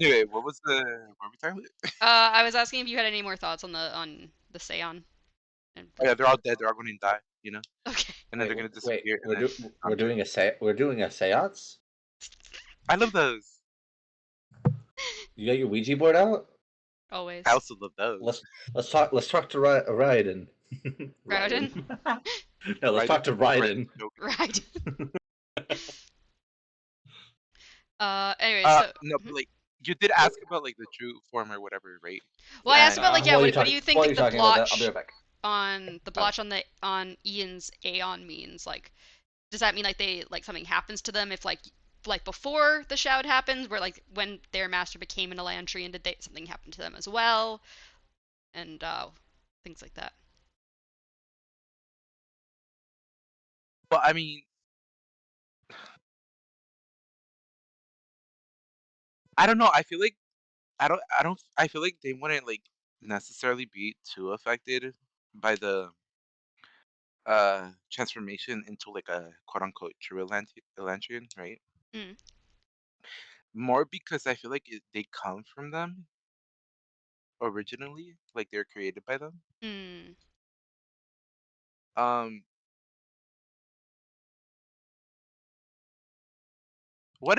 anyway, what was the what were we talking about? I was asking if you had any more thoughts on the Seon. And Oh yeah, they're all dead. They're all going to die. okay. And then Wait, they're going to wait, disappear. And then we're doing a séance. I love those. You got your Ouija board out? I Always. also love those. Let's let's talk to Raiden. Rauden? Raiden. No, let's Right? talk to Right. Raiden. Right. Anyway, so No, but like you did ask about like the true form or whatever, right? well, I asked about like And yeah, While you're what do talking, you think while like you're the talking about that, I'll be blotch right back. on oh, on Ian's Aeon means? Like, does that mean like they like something happens to them if like before the shout happens, where like when their master became an Elantri and did they something happen to them as well, and things like that. but I mean, I don't know. I feel like they wouldn't like necessarily be too affected by the transformation into like a quote unquote true Elantrian, right? Mm, More because I feel like they come from them originally, like they're created by them. mm. Um, what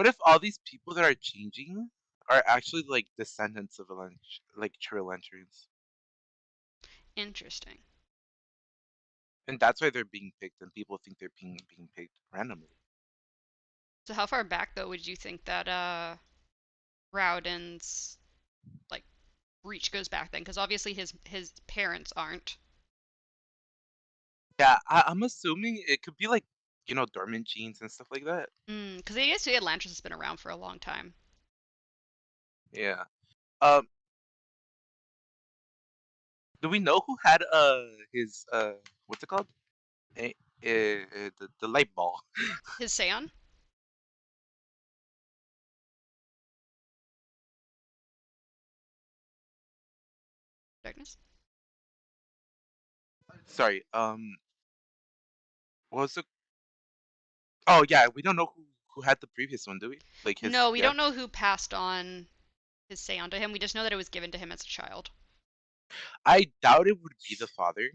if all these people that are changing are actually like descendants of like true Elantrians, Interesting. and that's why they're being picked, and people think they're being picked randomly. So how far back though would you think that Rowden's like reach goes back then? Because obviously his parents aren't. Yeah, I'm assuming it could be like dormant genes and stuff like that. Because they used to say Elantris has been around for a long time. Yeah. Um, do we know who had his what's it called? The light ball. His Scion? Darkness? Sorry. What was it? Oh yeah, we don't know who had the previous one, do we? Like his No, we yeah. don't know who passed on his Scion to him. We just know that it was given to him as a child. I doubt it would be the father.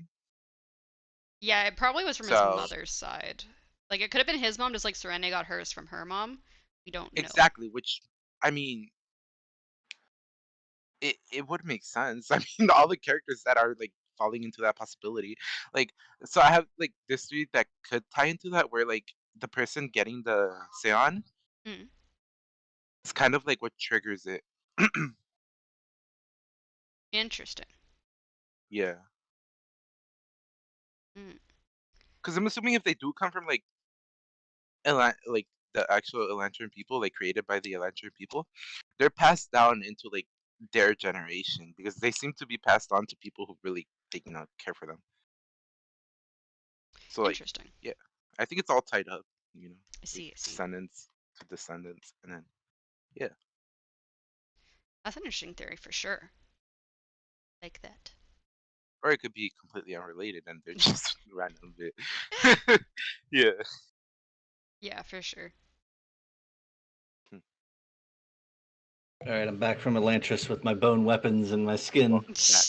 Yeah, it probably was from his So mother's side. Like it could have been his mom, just like Serene got hers from her mom. We don't know. exactly, which I mean, it would make sense. I mean, all the characters that are like falling into that possibility, like so I have like this theory that could tie into that where like the person getting the Seon Mm, is kind of like what triggers it. interesting. Yeah, Mm, because I'm assuming if they do come from like like the actual Elantern people, like created by the Elantern people, they're passed down into like their generation because they seem to be passed on to people who really like, care for them. So like, interesting. yeah, I think it's all tied up, I like see, I see. descendants to descendants, and then yeah, That's an interesting theory for sure. Like that. or it could be completely unrelated and they're just random bit. Yeah. Yeah, for sure. Hmm. All right, I'm back from Elantris with my bone weapons and my skin. Welcome back.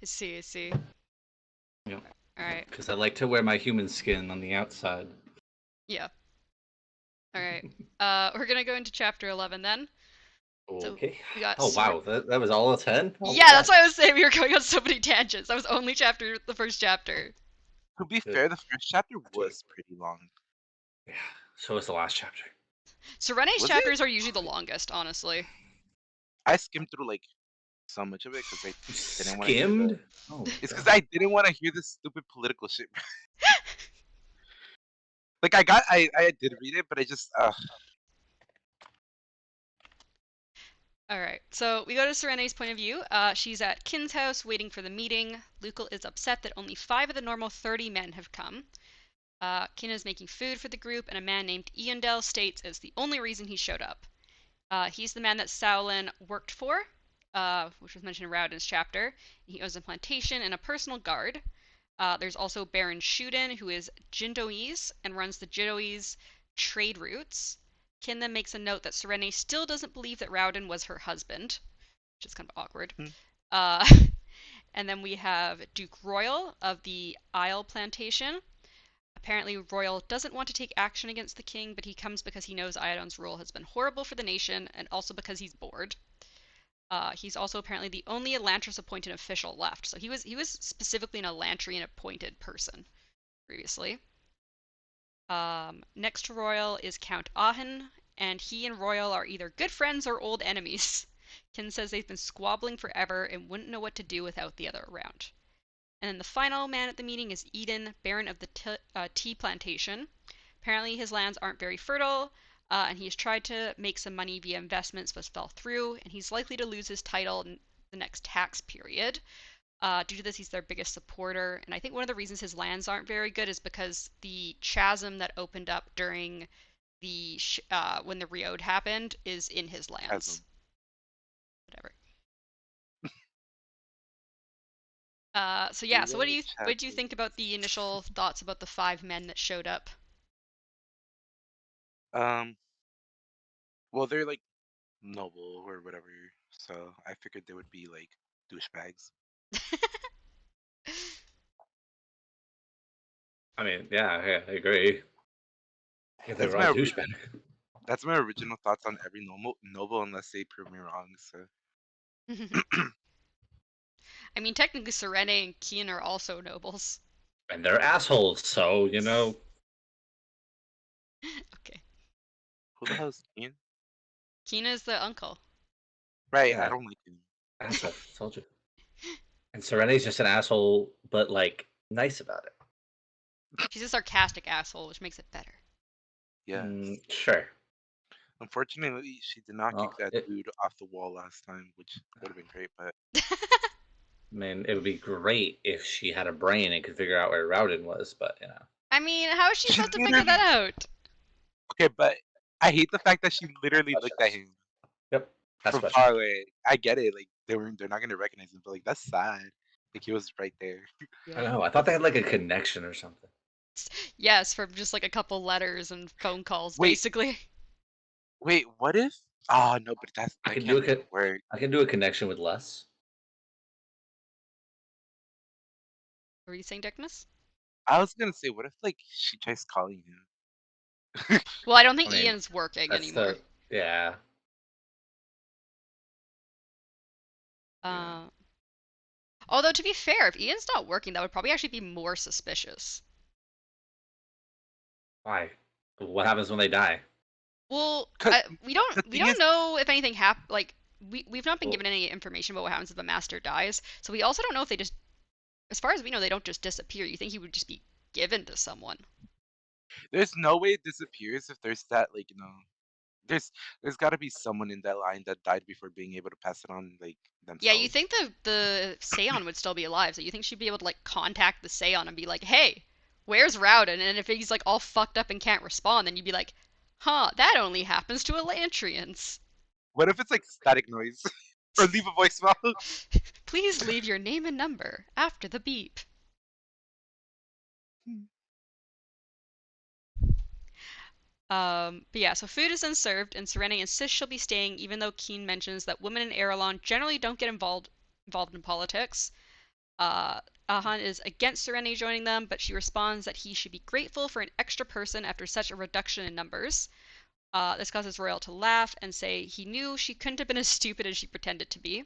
I see, I see. Yep. Alright. Because I like to wear my human skin on the outside. Yeah. Alright. We're gonna go into chapter 11 then. So Okay. we got Oh wow, that was all a 10? Oh Yeah, that's god. why I was saying we were going on so many tangents. That was only the first chapter. To be Good. fair, the first chapter That's what was pretty long. Yeah. So was the last chapter. Serene's Was it? chapters are usually the longest, honestly. I skimmed through like so much of it because I You didn't want to hear the. skimmed? Oh my It's because god. I didn't want to hear this stupid political shit. Like I did read it, but I just Alright, so we go to Serene's point of view. She's at Kin's house waiting for the meeting. Lucal is upset that only 5 of the normal 30 men have come. Kin is making food for the group, and a man named Eondel states it's the only reason he showed up. He's the man that Saulin worked for, which was mentioned in Rowden's chapter. He owns a plantation and a personal guard. There's also Baron Shuden, who is Jindoese and runs the Jindoese trade routes. Kin then makes a note that Serene still doesn't believe that Rowden was her husband, which is kind of awkward. hmm, Uh, and then we have Duke Royal of the Isle Plantation. Apparently, Royal doesn't want to take action against the king, but he comes because he knows Iadon's rule has been horrible for the nation, and also because he's bored. He's also apparently the only Elantris appointed official left. So he was specifically an Elantrian appointed person previously. Next to Royal is Count Ahen, and he and Royal are either good friends or old enemies. Kin says they've been squabbling forever and wouldn't know what to do without the other around. And then the final man at the meeting is Eden, Baron of the tea plantation. Apparently his lands aren't very fertile, and he's tried to make some money via investments but fell through, and he's likely to lose his title in the next tax period. Due to this, he's their biggest supporter, and I think one of the reasons his lands aren't very good is because the chasm that opened up during the when the Riode happened is in his lands. chasm. Whatever. So yeah, so Duo what do you think about the champions. initial thoughts about the 5 men that showed up? Um, well, they're like noble or whatever, so I figured they would be like douchebags. I mean, yeah, I agree. Yeah, they That's were all my douchebags. that's my original thoughts on every noble unless they prove me wrong. So I mean, technically, Serene and Kian are also nobles. And they're assholes, so, you know. Okay. who the hell's Ian? Kian is the uncle. Right, I Yeah, don't like him. asshole. Told you. And Serene's just an asshole, but, like, nice about it. She's a sarcastic asshole, which makes it better. Yes. Sure. Unfortunately, she did not kick Well, that dude off the wall last time, which would have been great. But I mean, it would be great if she had a brain and could figure out where Rowden was, but, you know. I mean, how is she she supposed to figure that literally out? okay. But I hate the fact that she literally That's looked at just. him Yep. That's from questionable. far away. I get it, like they're not gonna recognize him, but like that's sad. Like he was right there. I Yeah. know. I thought they had, like, a connection or something. Yes, from just like a couple letters and phone calls, Wait, basically. wait, what if? Oh no, but I that can do can't a, really co- work. I can do a connection with less. What were you saying, Dickness? I was gonna say, what if like she tries calling him? Well, I don't I think mean, Ian's working that's anymore. the. Yeah. Yeah. Uh, Although, to be fair, if Ian's not working, that would probably actually be more suspicious. Why? What happens when they die? Well, Cause we the thing don't is, know if anything happened. Like we've not been Well, given any information about what happens if a master dies. So we also don't know if they just, as far as we know, they don't just disappear. You think he would just be given to someone? there's no way it disappears if there's that like there's there's got to be someone in that line that died before being able to pass it on like Yeah, you themselves. think the Seon would still be alive, so you think she'd be able to like contact the Seon and be like, "Hey, where's Rowden?" And if he's like all fucked up and can't respond, then you'd be like, "Huh, that only happens to Elantrians. What if it's like static noise or leave a voicemail? Please leave your name and number after the beep." But yeah, so food is then served, and Serene insists she'll be staying, even though Keen mentions that women in Erelon generally don't get involved in politics. Ahan is against Serene joining them, but she responds that he should be grateful for an extra person after such a reduction in numbers. This causes Royal to laugh and say he knew she couldn't have been as stupid as she pretended to be.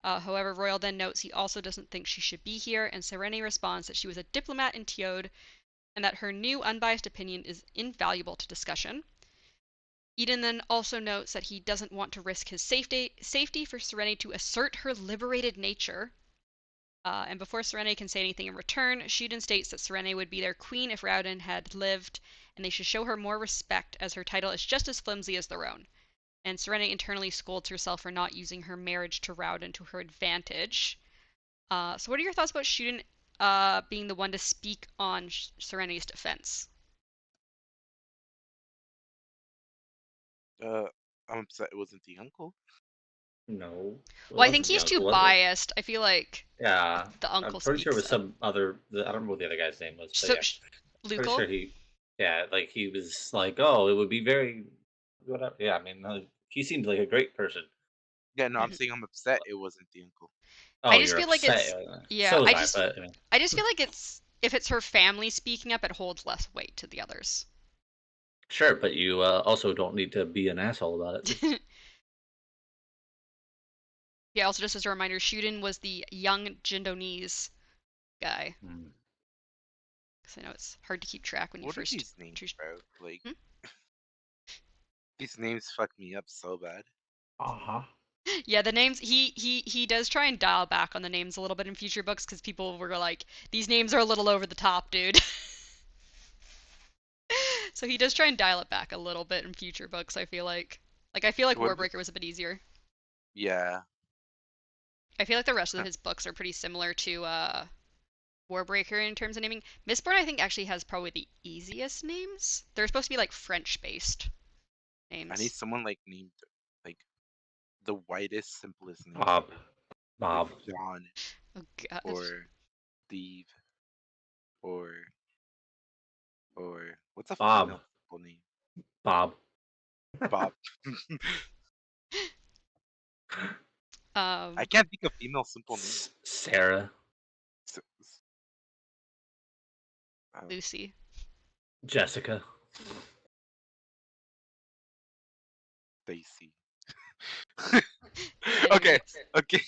However, Royal then notes he also doesn't think she should be here, and Serene responds that she was a diplomat in Teod and that her new unbiased opinion is invaluable to discussion. Eden then also notes that he doesn't want to risk his safety for Serene to assert her liberated nature. And before Serene can say anything in return, Shuden states that Serene would be their queen if Rowden had lived, and they should show her more respect as her title is just as flimsy as their own. And Serene internally scolds herself for not using her marriage to Rowden to her advantage. So what are your thoughts about Shuden being the one to speak on Serene's defense? Uh, I'm upset it wasn't the uncle. no, it Well, I think wasn't the he's too uncle, was it? biased. I feel like Yeah, the I'm uncle pretty sure it speaks was up. some other. I don't remember what the other guy's name was, but So, yeah, pretty Lucal? sure he. Yeah, like he was like, oh, it would be very. Whatever. Yeah, I mean, he seemed like a great person. Yeah, no, I'm Mhm. saying I'm upset it wasn't the uncle. I Oh, just you're feel like upset. it's, yeah, So was I, but I mean, I just feel like it's, if it's her family speaking up, it holds less weight to the others. sure, but you also don't need to be an asshole about it. Yeah, also just as a reminder, Shuden was the young Jindonese guy. Hmm. Because I know it's hard to keep track when you What are first these names, choose. bro? Like Hmm? these names fuck me up so bad. Uh-huh. Yeah, the names, he does try and dial back on the names a little bit in future books because people were like, these names are a little over the top, dude. So he does try and dial it back a little bit in future books, I feel like. Like, I feel like What if Warbreaker it's was a bit easier. yeah? I feel like the rest of his books are pretty similar to Warbreaker in terms of naming. Mistborn, I think, actually has probably the easiest names. They're supposed to be like French-based I need names. someone like named like the whitest, simplest name, Bob. like Bob. John. Oh gosh. or Steve, or what's a Bob. female simple name? Bob. Bob. I Um, can't think of female simple names. Sarah. S- s- uh, Lucy. Jessica. Stacy. Okay, Anyways, okay.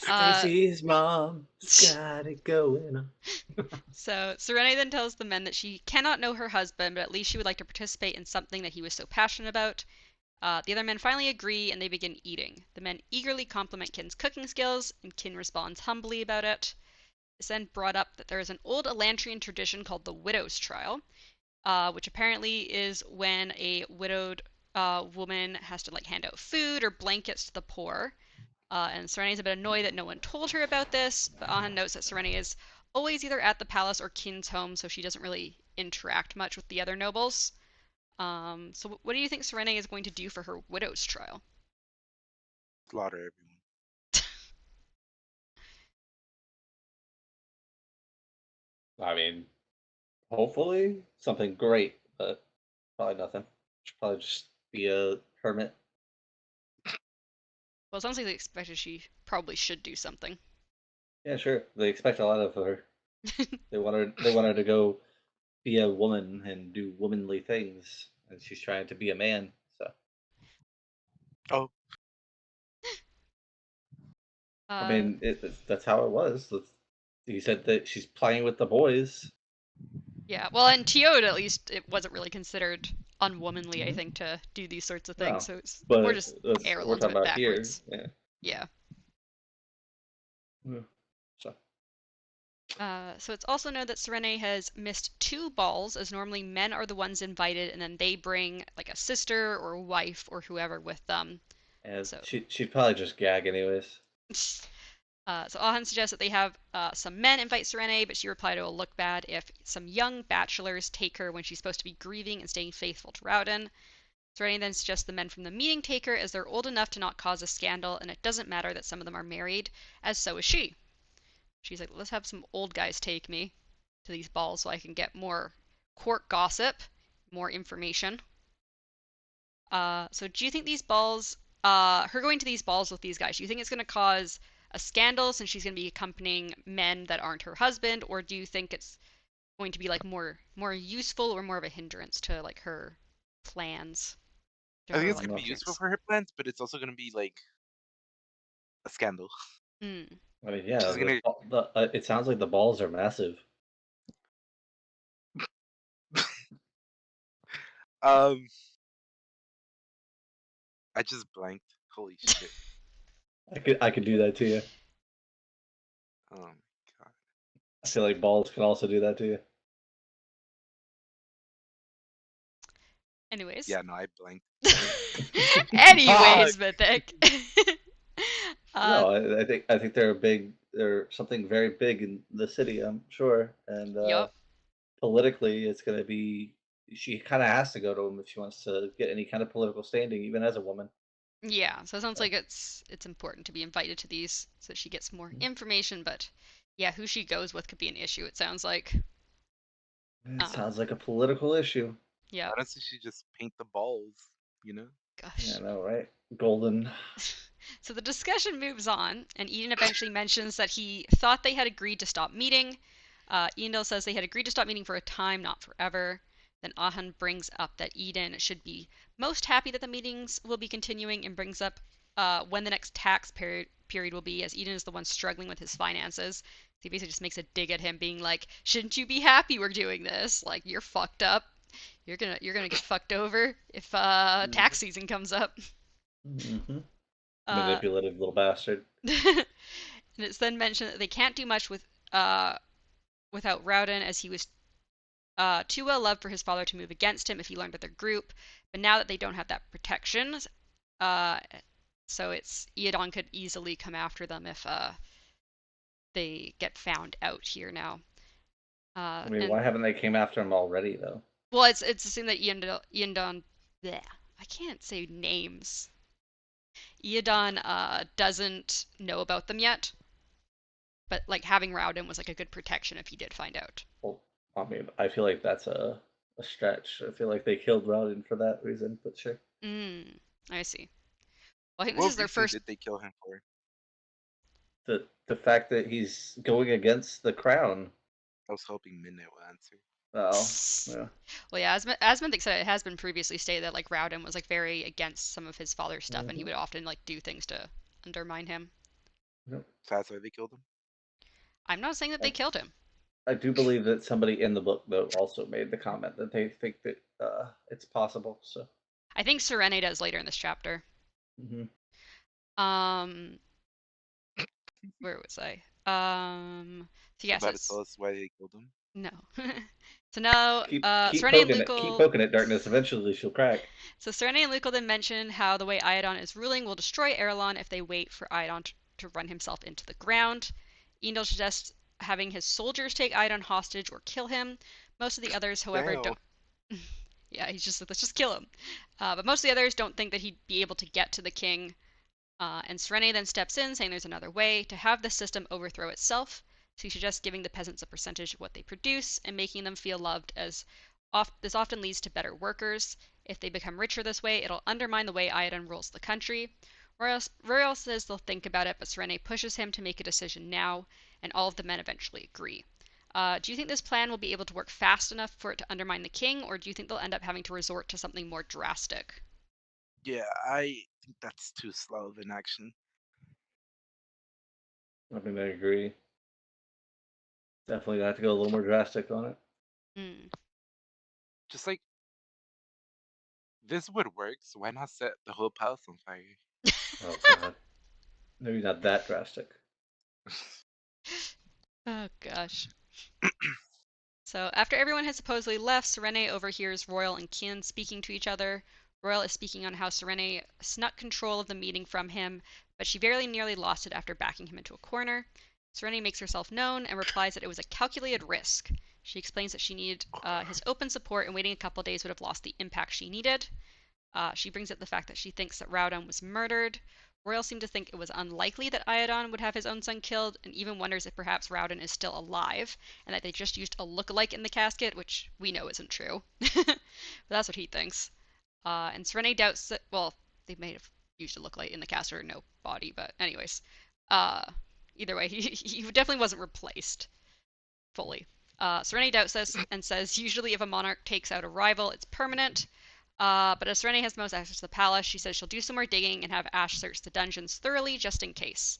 uh, Stacy's mom's got it going on. so Serenity then tells the men that she cannot know her husband, but at least she would like to participate in something that he was so passionate about. The other men finally agree and they begin eating. The men eagerly compliment Kin's cooking skills, and Kin responds humbly about it. It's then brought up that there is an old Elantrian tradition called the widow's trial, which apparently is when a widowed woman has to like hand out food or blankets to the poor. And Serene is a bit annoyed that no one told her about this, but Ahan notes that Serene is always either at the palace or Kin's home, so she doesn't really interact much with the other nobles. So what do you think Serene is going to do for her widow's trial? Slaughter everyone. I mean, hopefully something great, but probably nothing. Should probably just be a hermit. Well, it sounds like they expected she probably should do something. Yeah, sure. They expect a lot of her. They want her. They want her to go be a woman and do womanly things, and she's trying to be a man. So Oh, I uh, mean, that's how it was. He said that she's playing with the boys. yeah, well, in Teod at least it wasn't really considered unwomanly, I Hmm. think, to do these sorts of things. No, So it's more but just that's we're Erelon's a talking bit about here. backwards. Yeah. Yeah. Yeah. So So it's also known that Serene has missed two balls, as normally men are the ones invited, and then they bring like a sister or a wife or whoever with them. and So, she'd probably just gag anyways. so Ahan suggests that they have some men invite Serene, but she replied it will look bad if some young bachelors take her when she's supposed to be grieving and staying faithful to Rowden. Serene then suggests the men from the meeting take her as they're old enough to not cause a scandal, and it doesn't matter that some of them are married, as so is she. She's like, let's have some old guys take me to these balls so I can get more court gossip, more information. So do you think these balls, her going to these balls with these guys, do you think it's going to cause a scandal since she's going to be accompanying men that aren't her husband, or do you think it's going to be like more useful or more of a hindrance to like her plans, to I think her it's like gonna be No. useful appearance? for her plans, but it's also gonna be like a scandal. Mm. I mean, yeah. She's gonna. It sounds like the balls are massive. Um, I just blanked. Holy shit. I could do that to you. Oh my god. I feel like balls can also do that to you. Anyways. Yeah, no, I blanked. Fuck. Anyways, Mythic. uh, No, I think they're big. They're something very big in the city. I'm sure, and yup. politically, it's gonna be. She kind of has to go to him if she wants to get any kind of political standing, even as a woman. Yeah, so it sounds So, like it's important to be invited to these so she gets more information, but yeah, who she goes with could be an issue, it sounds like. it Uh, sounds like a political issue. yeah, Honestly, she just paint the balls, you know? Yeah, I gosh. know, right? Golden. So the discussion moves on, and Eden eventually mentions that he thought they had agreed to stop meeting. Edendil says they had agreed to stop meeting for a time, not forever. Then Ahan brings up that Eden should be most happy that the meetings will be continuing and brings up when the next tax period will be, as Eden is the one struggling with his finances. So he basically just makes a dig at him, being like, "Shouldn't you be happy we're doing this? Like you're fucked up. You're gonna get fucked over if tax Hmm. season comes up." Hmm. Uh, Manipulative little bastard. and it's then mentioned that they can't do much without Rowden, as he was too well loved for his father to move against him if he learned of their group. But now that they don't have that protection, uh, so it's Iadon could easily come after them if they get found out here now. I mean, And why haven't they came after him already though? well, it's assumed that Iadon, bleh, I can't say names. Iadon doesn't know about them yet. but like having Rowden was like a good protection if he did find out. Well, I mean, I feel like that's a stretch. I feel like they killed Rowden for that reason, but sure. I see. Well, I think this is What their reason first. did they kill him for? The fact that he's going against the crown. I was hoping Midnight would answer. Oh, yeah. Well, yeah, as Mendick said, it has been previously stated that like Rowden was like very against some of his father's stuff, and he would often like do things to undermine him. Yep. So that's why they killed him. I'm not saying that they killed him. I do believe that somebody in the book, though, also made the comment that they think that it's possible. So. I think Serene does later in this chapter. Mm-hmm. Where was I? So You yeah, about to tell us why they killed him? no. So now, Keep Serene and poking it. Keep Lucal. poking it, darkness. Eventually, she'll crack. So Serene and Lucal then mention how the way Iadon is ruling will destroy Erelon if they wait for Iadon to run himself into the ground. Eindel suggests having his soldiers take Iadon hostage or kill him. Most of the others, however, Damn. don't. Yeah, he's just like, let's just kill him. But most of the others don't think that he'd be able to get to the king. And Serene then steps in, saying there's another way to have the system overthrow itself. So he suggests giving the peasants a percentage of what they produce and making them feel loved, as this often leads to better workers. If they become richer this way, it'll undermine the way Iadon rules the country. Royal says they'll think about it, but Serene pushes him to make a decision now, and all of the men eventually agree. Do you think this plan will be able to work fast enough for it to undermine the king, or do you think they'll end up having to resort to something more drastic? Yeah, I think that's too slow of an action. I mean, I agree. Definitely have to go a little more drastic on it. Just like this would work, so why not set the whole palace on fire? Oh god, maybe not that drastic. Oh gosh. So after everyone has supposedly left, Serene overhears Royal and Kian speaking to each other. Royal is speaking on how Serene snuck control of the meeting from him, but she very nearly lost it after backing him into a corner. Serene makes herself known and replies that it was a calculated risk. She explains that she needed his open support, and waiting a couple days would have lost the impact she needed. She brings up the fact that she thinks that Rowdon was murdered. Royal seemed to think it was unlikely that Iadon would have his own son killed, and even wonders if perhaps Rowdon is still alive, and that they just used a look-alike in the casket, which we know isn't true. But that's what he thinks. And Serene doubts that, well, they may have used a look-alike in the casket or no body, but anyways. Either way, he definitely wasn't replaced fully. Serene doubts this and says usually if a monarch takes out a rival, it's permanent. But as Serene has most access to the palace, she says she'll do some more digging and have Ash search the dungeons thoroughly just in case.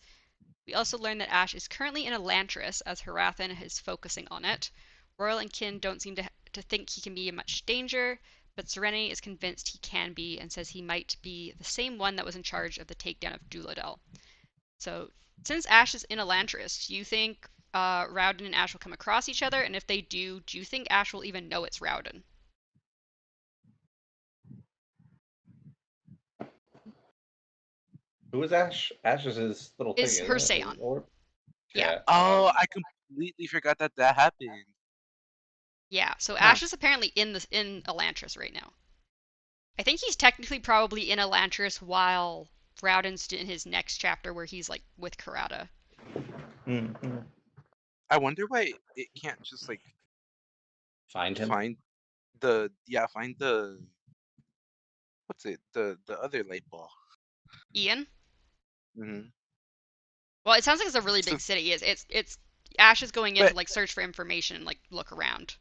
We also learn that Ash is currently in Elantris as Harathan is focusing on it. Royal and Kin don't seem to think he can be in much danger, but Serene is convinced he can be and says he might be the same one that was in charge of the takedown of Duladel. So, since Ash is in Elantris, do you think Rowden and Ash will come across each other? And if they do you think Ash will even know it's Rowden? Who is Ash? Ash is his little thing, Is isn't her it? His Seon. orb? Yeah. Yeah. Oh, I completely forgot that happened. Yeah, so Huh. Ash is apparently in Elantris right now. I think he's technically probably in Elantris while Rowden's in his next chapter where he's like with Karada. Mm-hmm. I wonder why it can't just like Find him. find the what's it the other light ball. Ian? Mm-hmm. Well, it sounds like it's a really big city. It's Ash is going in to But like search for information and like look around.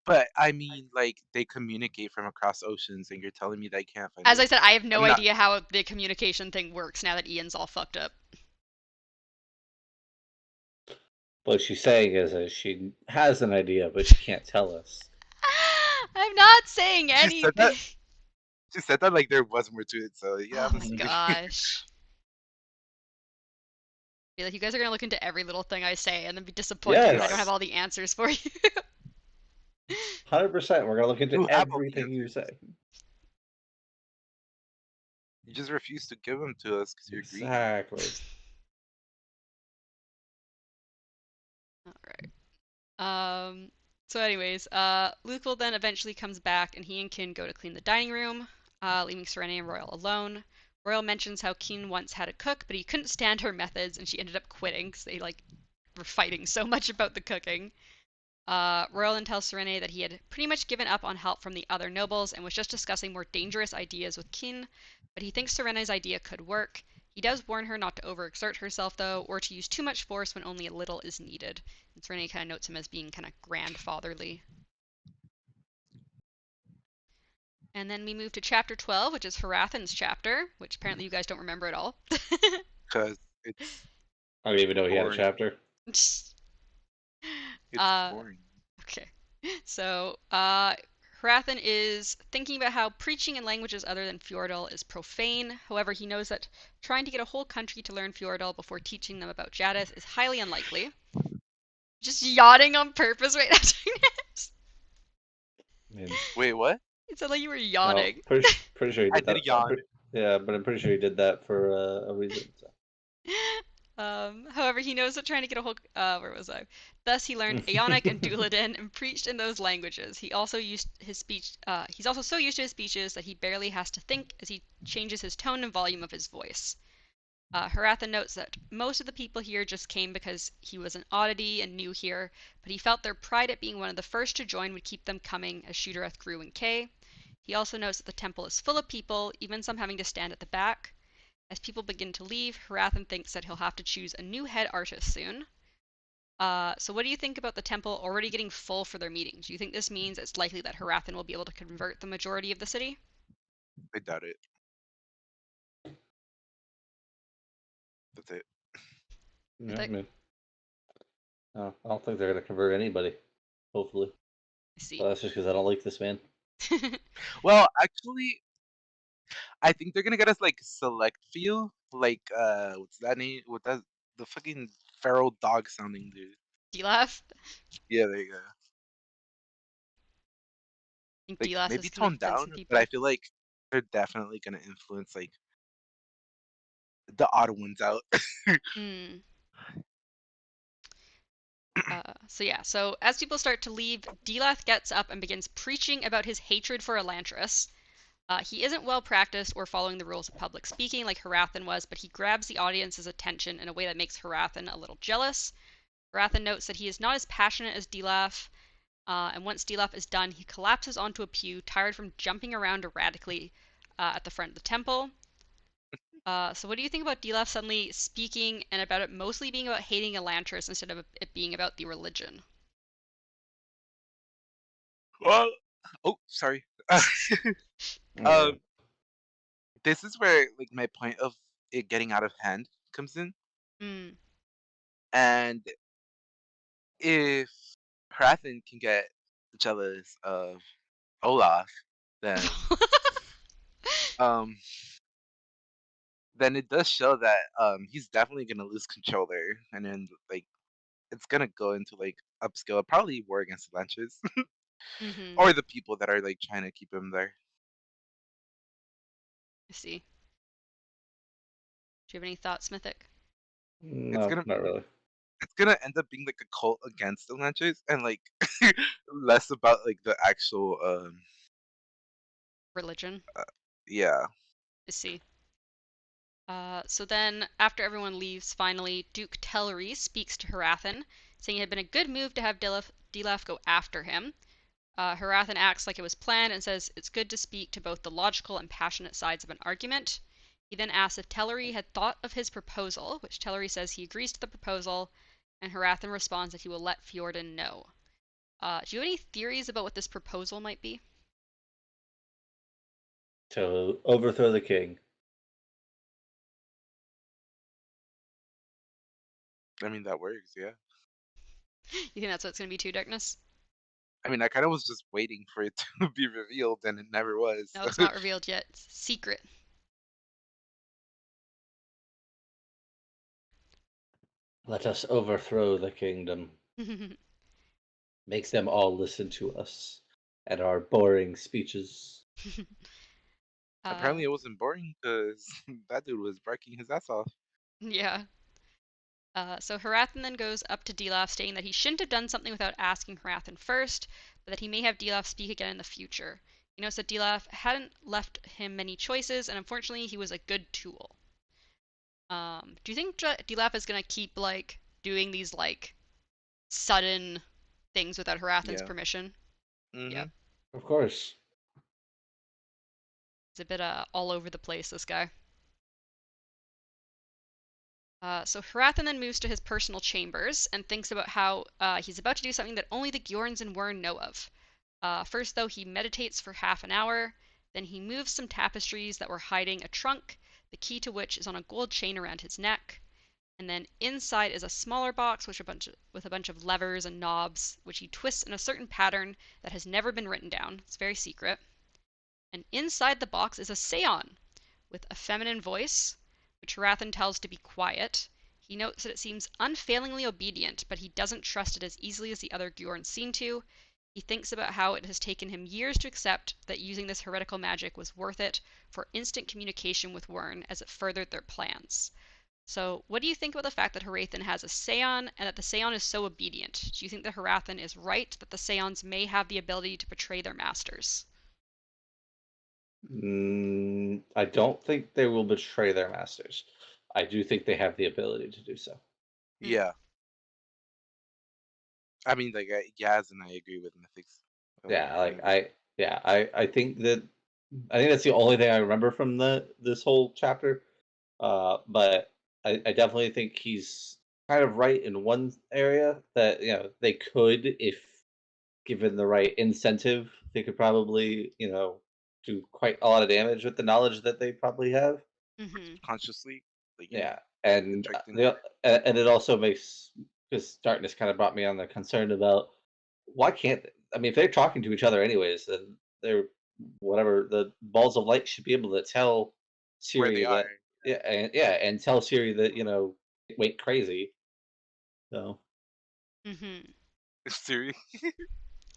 but I mean, like they communicate from across oceans, and you're telling me they can't find As it. I said, I have no I'm not. idea how the communication thing works now that Ian's all fucked up. What she's saying is that she has an idea, but she can't tell us. I'm not saying She said anything. that. She said that like there was more to it. So yeah, Oh I'm my assuming. gosh. I feel like you guys are gonna look into every little thing I say and then be disappointed when I don't have Yes, all the answers for you. 100%. We're gonna look into You have all the everything you answers. say. You just refuse to give them to us because you're greedy. Exactly. All right. So anyways, Luke will then eventually comes back and he and Kin go to clean the dining room, leaving Serene and Royal alone. Royal mentions how Kin once had a cook, but he couldn't stand her methods and she ended up quitting because they like were fighting so much about the cooking. Royal tells Serene that he had pretty much given up on help from the other nobles and was just discussing more dangerous ideas with Kin, but he thinks Serene's idea could work. He does warn her not to overexert herself, though, or to use too much force when only a little is needed. And Serene kind of notes him as being kind of grandfatherly. And then we move to chapter 12, which is Harathan's chapter, which apparently you guys don't remember at all. Because it's I didn't even know he had a boring. chapter. It's uh, boring. okay. So, Harathan is thinking about how preaching in languages other than Fjordell is profane. However, he knows that trying to get a whole country to learn Fjordell before teaching them about Jadis is highly unlikely. Just yawning on purpose right after this. I mean, Wait, what? It sounded like you were no, yawning. pretty sure he I did did that. yawn. Yeah, but I'm pretty sure he did that for a reason. So. However, he knows that trying to get a whole where was I? Thus, he learned Aeonic and Duladin and preached in those languages. He also used his speech. He's also so used to his speeches that he barely has to think as he changes his tone and volume of his voice. Haratha notes that most of the people here just came because he was an oddity and new here, but he felt their pride at being one of the first to join would keep them coming as Shootereth grew in K. He also notes that the temple is full of people, even some having to stand at the back. As people begin to leave, Harathan thinks that he'll have to choose a new head artist soon. So what do you think about the temple already getting full for their meetings? Do you think this means it's likely that Harathan will be able to convert the majority of the city? I doubt it. That's it. Yeah, I mean, no, I don't think they're gonna convert anybody. Hopefully, I see. but that's just because I don't like this man. Well, actually, I think they're gonna get us like select few, like what's that name? What that the fucking feral dog sounding dude? Dilaf? I Yeah, there you go. think Like Dilaf is maybe gonna tone influence down, some but I people. feel like they're definitely gonna influence like the odd ones out. Hmm. So as people start to leave, Dilath gets up and begins preaching about his hatred for Elantris. He isn't well practiced or following the rules of public speaking like Harathan was, but he grabs the audience's attention in a way that makes Harathan a little jealous. Harathan notes that he is not as passionate as Dilaf, and once Dilaf is done, he collapses onto a pew, tired from jumping around erratically at the front of the temple. So what do you think about Dilaf suddenly speaking and about it mostly being about hating Elantris instead of it being about the religion? Well, oh, sorry. Yeah. um, this is where like my point of it getting out of hand comes in, Mm. and if Hrathen can get jealous of Olaf, then um then it does show that he's definitely gonna lose control there, and then like it's gonna go into like upskill, probably war against the Lanches Mm-hmm. or the people that are like trying to keep him there. I see. Do you have any thoughts, Mythic? It's No, gonna not really. it's gonna end up being like a cult against the Lanches and like less about like the actual Religion? uh, yeah. I see. So then, after everyone leaves, finally, Duke Tellery speaks to Harathan, saying it had been a good move to have Dilaf go after him. Harathan acts like it was planned and says it's good to speak to both the logical and passionate sides of an argument. He then asks if Tellery had thought of his proposal, which Tellery says he agrees to the proposal, and Harathan responds that he will let Fjorden know. Do you have any theories about what this proposal might be? To overthrow the king. I mean that works, yeah. You think that's what it's going to be too, Darkness? I mean I kind of was just waiting for it to be revealed and it never was. No, it's not revealed yet. It's secret. Let us overthrow the kingdom. Makes them all listen to us and our boring speeches. uh, Apparently it wasn't boring because that dude was barking his ass off. yeah. So Harathan then goes up to Dilaf, stating that he shouldn't have done something without asking Harathan first, but that he may have Dilaf speak again in the future. He notes that Dilaf hadn't left him many choices, and unfortunately, he was a good tool. Do you think Dilaf is gonna keep like doing these like sudden things without Harathan's Yeah. permission. Yep. Mhm. Of course. He's a bit all over the place, this guy. So Harathan then moves to his personal chambers and thinks about how he's about to do something that only the Gjorns and Wyrn know of. First, though, he meditates for half an hour. Then he moves some tapestries that were hiding a trunk, the key to which is on a gold chain around his neck. And then inside is a smaller box with a bunch of levers and knobs, which he twists in a certain pattern that has never been written down. It's very secret. And inside the box is a Seon with a feminine voice, which Harathan tells to be quiet. He notes that it seems unfailingly obedient, but he doesn't trust it as easily as the other Gjorns seem to. He thinks about how it has taken him years to accept that using this heretical magic was worth it for instant communication with Wyrn as it furthered their plans. So, what do you think about the fact that Harathan has a Seon and that the Seon is so obedient? Do you think that Harathan is right that the Seons may have the ability to betray their masters? I don't think they will betray their masters. I do think they have the ability to do so. Hmm. Yeah. I mean, like, Yaz and I agree with Mythics. Yeah, Point like of view. I think that's the only thing I remember from this whole chapter. But I definitely think he's kind of right in one area that they could, if given the right incentive, they could probably do quite a lot of damage with the knowledge that they probably have. Mm-hmm. Consciously, like, Yeah, and injecting it. and it also makes, because darkness kind of brought me on the concern about why can't I mean, if they're talking to each other anyways, then they're whatever the balls of light should be able to tell Where they Siri are. that, and tell Siri that it went crazy. So Mm-hmm. Siri. yep,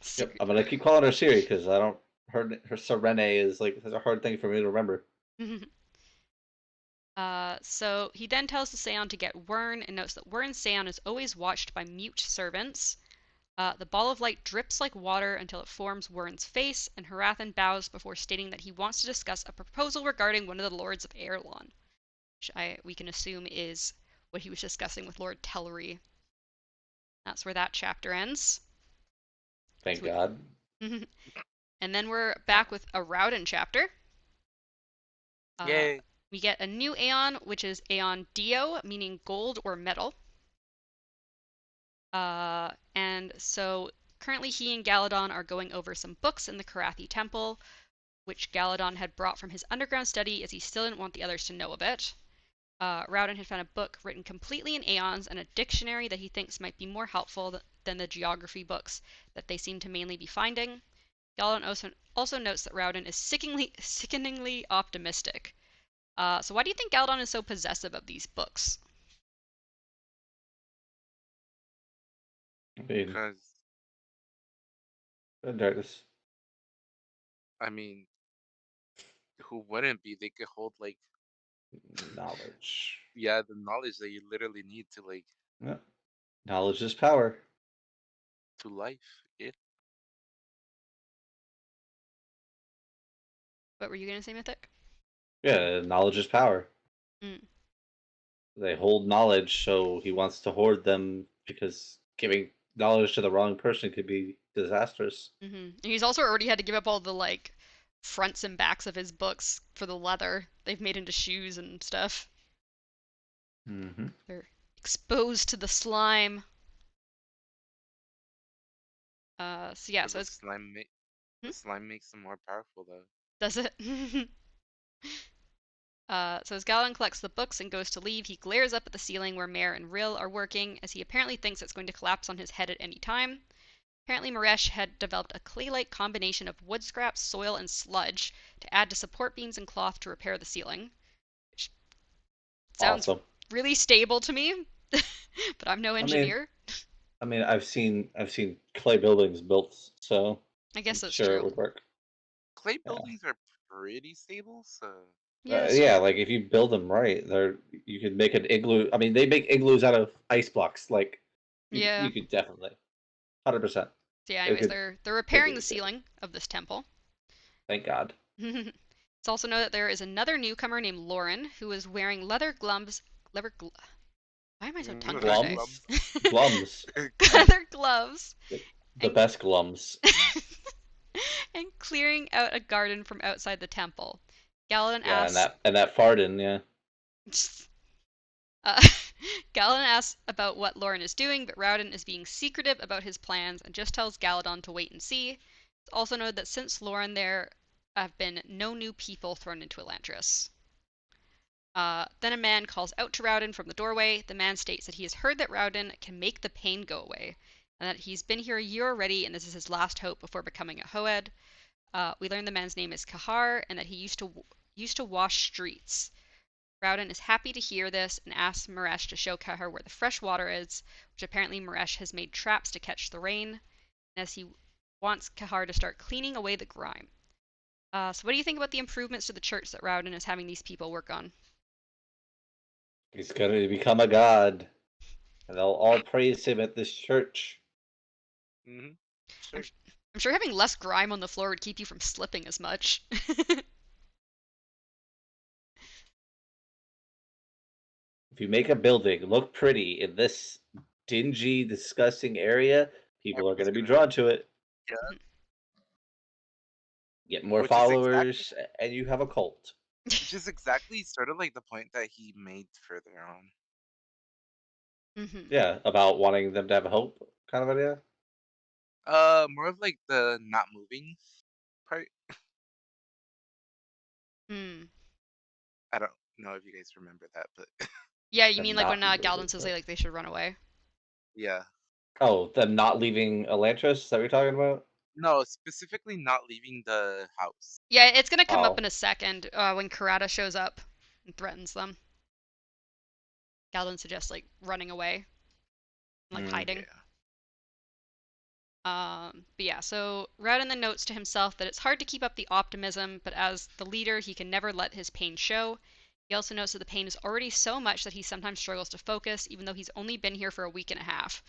Siri. I'm gonna keep calling her Siri because I don't her Serene is like a hard thing for me to remember. So he then tells the Seon to get Wyrn and notes that Wyrn's Seon is always watched by mute servants. The ball of light drips like water until it forms Wyrn's face, and Harathan bows before stating that he wants to discuss a proposal regarding one of the Lords of Erlon, which we can assume is what he was discussing with Lord Tellery. That's where that chapter ends. Thank So God. and then we're back with a Rauden chapter. Uh, Yay. we get a new Aeon, which is Aeon Dio, meaning gold or metal. And so currently he and Galadon are going over some books in the Karathi Temple, which Galadon had brought from his underground study as he still didn't want the others to know of it. Rauden had found a book written completely in Aeons and a dictionary that he thinks might be more helpful than the geography books that they seem to mainly be finding. Galadon also notes that Rauden is sickeningly optimistic. So why do you think Galadon is so possessive of these books? I mean, Because, darkness. I mean, who wouldn't be? They could hold, like, Knowledge. yeah, the knowledge that you literally need to, like, Yeah. Knowledge is power. to life. Yeah. What were you gonna say, Mythic? Yeah, knowledge is power. Mm. They hold knowledge, so he wants to hoard them because giving knowledge to the wrong person could be disastrous. Mm-hmm. And he's also already had to give up all the like fronts and backs of his books for the leather they've made into shoes and stuff. Mm-hmm. They're exposed to the slime. So yeah, But so it's the hmm? slime makes them more powerful, though. Does it? So as Galadon collects the books and goes to leave, he glares up at the ceiling where Mare and Rill are working, as he apparently thinks it's going to collapse on his head at any time. Apparently, Maresh had developed a clay-like combination of wood scraps, soil, and sludge to add to support beams and cloth to repair the ceiling. Which sounds Awesome. really stable to me, but I'm no I mean, engineer. I've seen clay buildings built, so I guess I'm that's sure it true. would work. Clay Yeah. buildings are pretty stable, so Yeah, that's Yeah, true. like if you build them right, you could make an igloo. I mean, they make igloos out of ice blocks. Like Yeah. you could definitely, 100%. So yeah, They anyways, could they're they repairing could the do good. ceiling of this temple. Thank God. It's also known that there is another newcomer named Lauren who is wearing leather gloves, Why am I so tongue-tied Her today? Glums, glums. glums, Their gloves the and best glums. and clearing out a garden from outside the temple. Galadon Yeah, asks, and that farting, yeah. uh, Galadon asks about what Loren is doing, but Raoden is being secretive about his plans and just tells Galadon to wait and see. It's also noted that since Loren there have been no new people thrown into Elantris. Then a man calls out to Raoden from the doorway. The man states that he has heard that Raoden can make the pain go away, and that he's been here a year already, and this is his last hope before becoming a Hoed. We learn the man's name is Kahar, and that he used to wash streets. Raoden is happy to hear this and asks Maresh to show Kahar where the fresh water is, which apparently Maresh has made traps to catch the rain, as he wants Kahar to start cleaning away the grime. So what do you think about the improvements to the church that Raoden is having these people work on? He's gonna become a god, and they'll all praise him at this church. Hmm. I'm, Sure. I'm sure having less grime on the floor would keep you from slipping as much. If you make a building look pretty in this dingy, disgusting area, people are Everyone's gonna be gonna, drawn to it. yeah, Get more which is exactly, followers, and you have a cult. which is exactly sort of like the point that he made further on. hmm Yeah, about wanting them to have a hope, kind of idea. More of like the not moving part. Hmm. I don't know if you guys remember that, but Yeah, you And mean like when not Galadon says like they should run away? yeah. oh, them not leaving Elantris. Is that what you're talking about? No, specifically not leaving the house. Yeah, it's gonna come up Oh, in a second when Karada shows up and threatens them. Galadon suggests like running away, like mm. hiding. Yeah. But yeah, so Raoden then notes to himself that it's hard to keep up the optimism, but as the leader, he can never let his pain show. He also notes that the pain is already so much that he sometimes struggles to focus, even though he's only been here for a week and a half.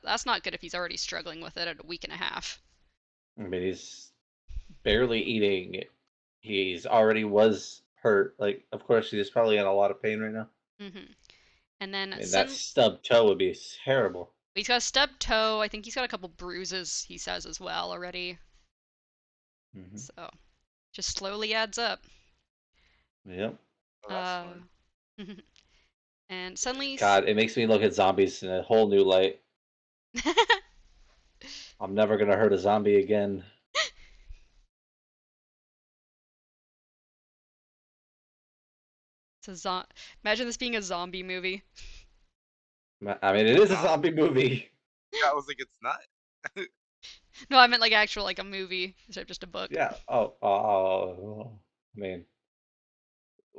That's not good if he's already struggling with it at a week and a half. I mean, he's barely eating. He's already was hurt. Like, of course, he's probably in a lot of pain right now. hmm And then I mean, that Sun, stub toe would be terrible. he's got a stubbed toe. I think he's got a couple bruises, he says as well already. Hmm. So just slowly adds up. Yep. Oh, that's Uh, fun. and suddenly, God, it makes me look at zombies in a whole new light. I'm never gonna hurt a zombie again. it's a imagine this being a zombie movie. I mean, it It's is a not. zombie movie. Yeah, I was like, it's not. No, I meant like actual like a movie instead of just a book. Yeah. Oh. I mean,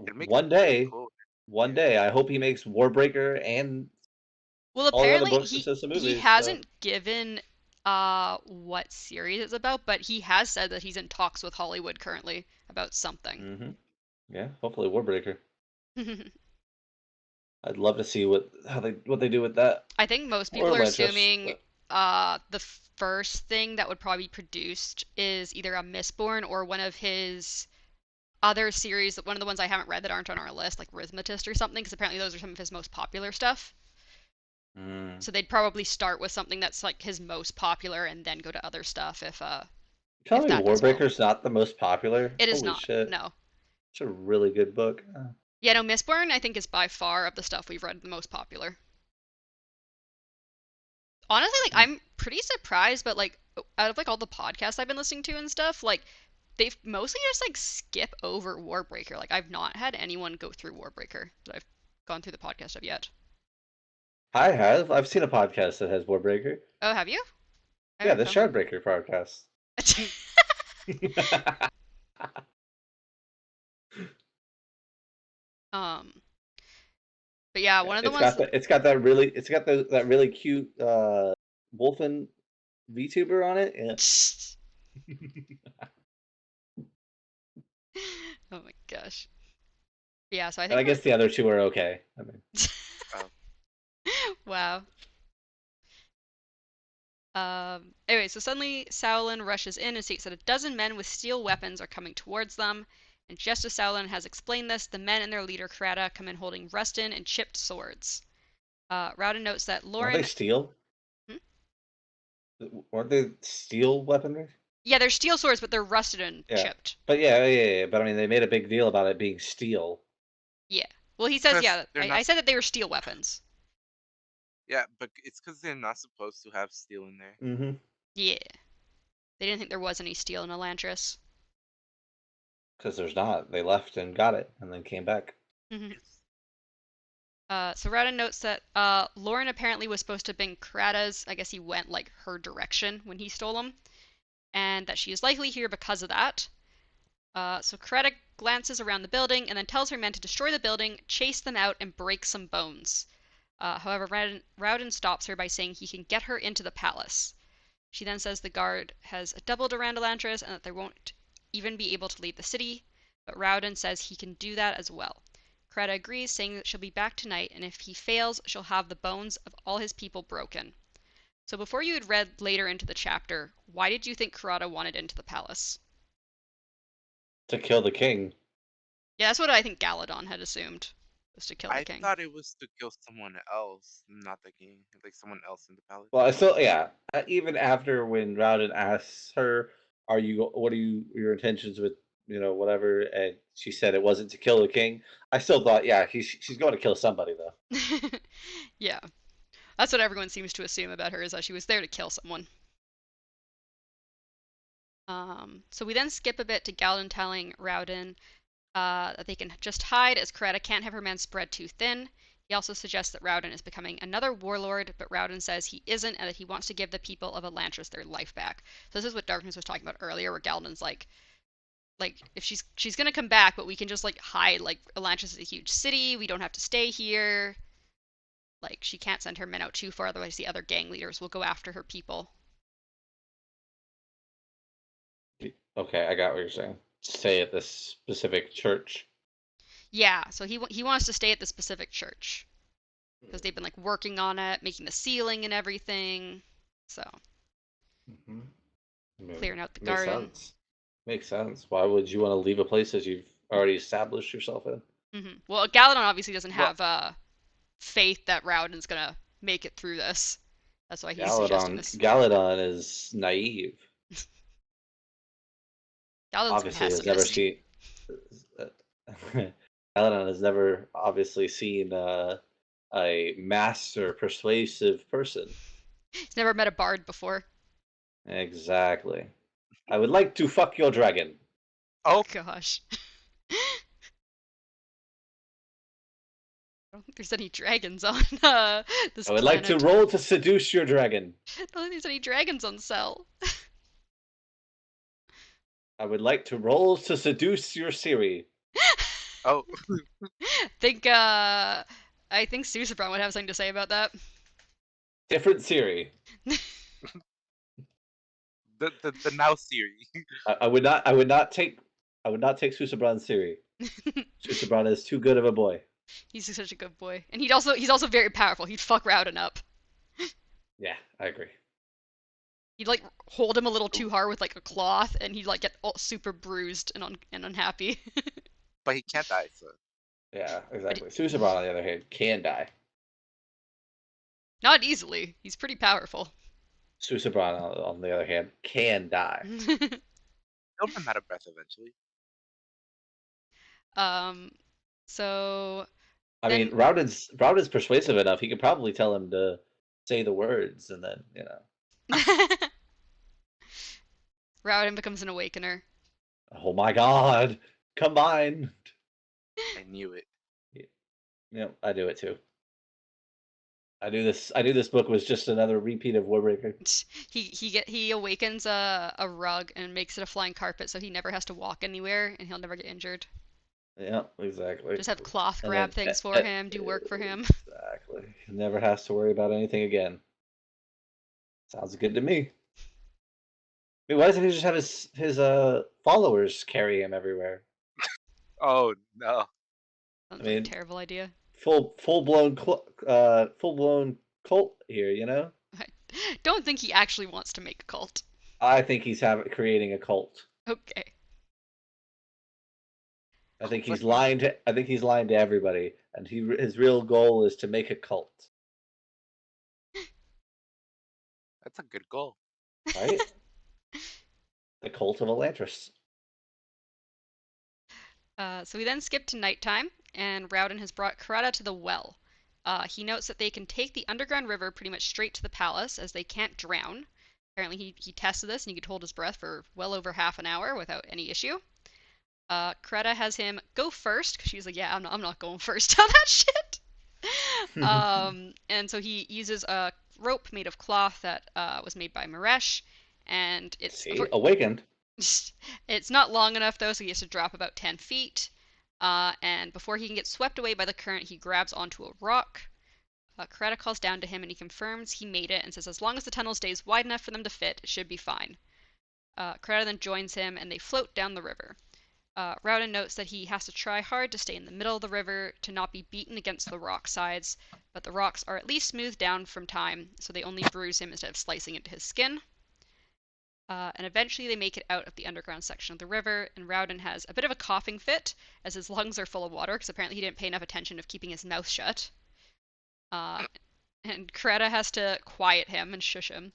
It'd make it one really day, cool. one Yeah. day, I hope he makes Warbreaker and Well, all the other apparently books he instead of some he movies. So. hasn't given what series it's about, but he has said that he's in talks with Hollywood currently about something. Yeah. Hopefully, Warbreaker. I'd love to see what they do with that. I think most Or people are Elantris. assuming the first thing that would probably be produced is either a Mistborn or one of his other series, one of the ones I haven't read that aren't on our list, like Rhythmatist or something, because apparently those are some of his most popular stuff. Mm. So they'd probably start with something that's like his most popular and then go to other stuff Tell if me that does well. Warbreaker's not the most popular? It is Holy not. shit. No. It's a really good book. Yeah, no, Mistborn I think is by far of the stuff we've read the most popular. Honestly, like Hmm. I'm pretty surprised, but like out of like all the podcasts I've been listening to and stuff, like they've mostly just like skip over Warbreaker. Like I've not had anyone go through Warbreaker that I've gone through the podcast of yet. I have. I've seen a podcast that has Warbreaker. Oh, have you? I Yeah, haven't the found one. Shardbreaker podcast. um, but yeah, one of the It's ones got that, that really cute Wolfen VTuber on it. Yeah. oh my gosh. Yeah, so I And think I guess the other two are okay. I mean, Oh, wow. Anyway, so suddenly Sauron rushes in and states that a dozen men with steel weapons are coming towards them. And just as Sauron has explained this, the men and their leader Krata come in holding rusted and chipped swords. Rowden notes that Aren't they Lauren. steel? Hmm? Weren't they steel weaponry? Yeah, they're steel swords, but they're rusted and Yeah. chipped. But yeah. But I mean, they made a big deal about it being steel. Yeah. Well, he says, Because yeah, they're I not. said that they were steel weapons. Yeah, but it's because they're not supposed to have steel in there. Mm-hmm. Yeah. They didn't think there was any steel in Elantris. Because there's not. They left and got it, and then came back. Mhm. Yes. So Rowden notes that Lauren apparently was supposed to have been Krata's. I guess he went like her direction when he stole him, and that she is likely here because of that. So Krata glances around the building and then tells her men to destroy the building, chase them out, and break some bones. However, Rowden stops her by saying he can get her into the palace. She then says the guard has doubled around Elantris and that they won't even be able to leave the city, but Rowden says he can do that as well. Kreta agrees, saying that she'll be back tonight, and if he fails, she'll have the bones of all his people broken. So before you had read later into the chapter, why did you think Kurata wanted into the palace? To kill the king. Yeah, that's what I think Galadon had assumed, was to kill the I king. thought it was to kill someone else, not the king, like someone else in the palace. Well, I still, yeah. Even after when Rowden asks her, what are your intentions with, whatever, and she said it wasn't to kill the king. I still thought, yeah, she's going to kill somebody though. Yeah, that's what everyone seems to assume about her, is that she was there to kill someone. So we then skip a bit to Galadon telling Rowden that they can just hide, as Coretta can't have her men spread too thin. He also suggests that Rowden is becoming another warlord, but Rowden says he isn't, and that he wants to give the people of Elantris their life back. So this is what Darkness was talking about earlier, where Galadon's like if she's gonna come back, but we can just like hide. Like Elantris is a huge city, we don't have to stay here. Like she can't send her men out too far, otherwise the other gang leaders will go after her people. Okay, I got what you're saying. Stay at this specific church. Yeah, so he wants to stay at the specific church because they've been like working on it, making the ceiling and everything. So Mm-hmm. I mean, clearing out the makes garden. sense. Makes sense. Why would you want to leave a place that you've already established yourself in? Well, Galadon obviously doesn't Well, have faith that Rowden's gonna make it through this. That's why he's suggesting Galadon, this. Galadon is naive. Galadon's Obviously, has never pessimist. seen. Galadon has never obviously seen a master persuasive person. He's never met a bard before. Exactly. I would like to fuck your dragon. Oh oh, gosh. I don't think there's any dragons on this I would like to planet. roll to seduce your dragon. I don't think there's any dragons on Cell. I would like to roll to seduce your Siri. oh, think I think Susabron would have something to say about that. Different Siri. the now Siri. I would not. I would not take. I would not take Susabran's Siri. Susabran is too good of a boy. He's such a good boy, and he's also very powerful. He'd fuck Rowden up. Yeah, I agree. He'd like hold him a little too hard with like a cloth, and he'd like get all super bruised and unhappy. But he can't die, so Yeah, But exactly. Susabran, on the other hand, can die. not easily. He's pretty powerful. Susabran, on the other hand, can die. he'll run out of breath eventually. um, so I mean, then Rowden's persuasive enough. He could probably tell him to say the words, and then Rowden becomes an awakener. oh my God, combined. I knew it. I do it too. I knew this. I knew this book was just another repeat of Warbreaker. He awakens a rug and makes it a flying carpet, so he never has to walk anywhere, and he'll never get injured. Yeah, exactly. Just have cloth And grab then things for him, do work for him. exactly, he never has to worry about anything again. Sounds good to me. I mean, why doesn't he just have his followers carry him everywhere? Oh no. I Sounds like a mean, terrible idea. full blown cult here. I don't think he actually wants to make a cult. I think he's creating a cult. Okay. I think Cults are he's huge. lying to. I think he's lying to everybody, and his real goal is to make a cult. That's a good goal. right? The cult of Elantris. So we then skip to nighttime, and Rowden has brought Karada to the well. He notes that they can take the underground river pretty much straight to the palace, as they can't drown. Apparently, he tested this and he could hold his breath for well over half an hour without any issue. Karada has him go first, because she's like, yeah, I'm not going first on that shit. And so he uses a rope made of cloth that was made by Maresh, and See, awakened. it's not long enough though, so he has to drop about 10 feet. And before he can get swept away by the current, he grabs onto a rock. Karada calls down to him and he confirms he made it and says as long as the tunnel stays wide enough for them to fit, it should be fine. Karada then joins him and they float down the river. Rowden notes that he has to try hard to stay in the middle of the river to not be beaten against the rock sides, but the rocks are at least smoothed down from time, so they only bruise him instead of slicing into his skin. And eventually they make it out of the underground section of the river, and Rowden has a bit of a coughing fit as his lungs are full of water, because apparently he didn't pay enough attention of keeping his mouth shut. And Karada has to quiet him and shush him.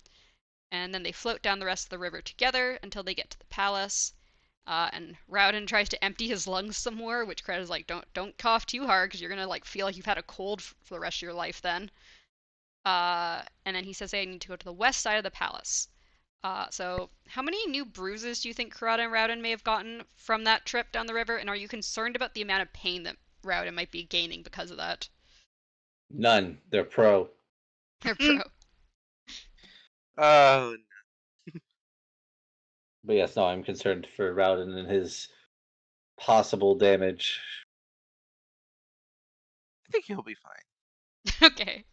And then they float down the rest of the river together until they get to the palace. And Rowden tries to empty his lungs some more, which Karada's like, don't cough too hard, because you're gonna like feel like you've had a cold for the rest of your life then. And then he says they need to go to the west side of the palace. So how many new bruises do you think Karada and Rowden may have gotten from that trip down the river? And are you concerned about the amount of pain that Rowden might be gaining because of that? None. They're pro. They're pro. Oh, But yes, no, I'm concerned for Rowden and his possible damage. I think he'll be fine. Okay.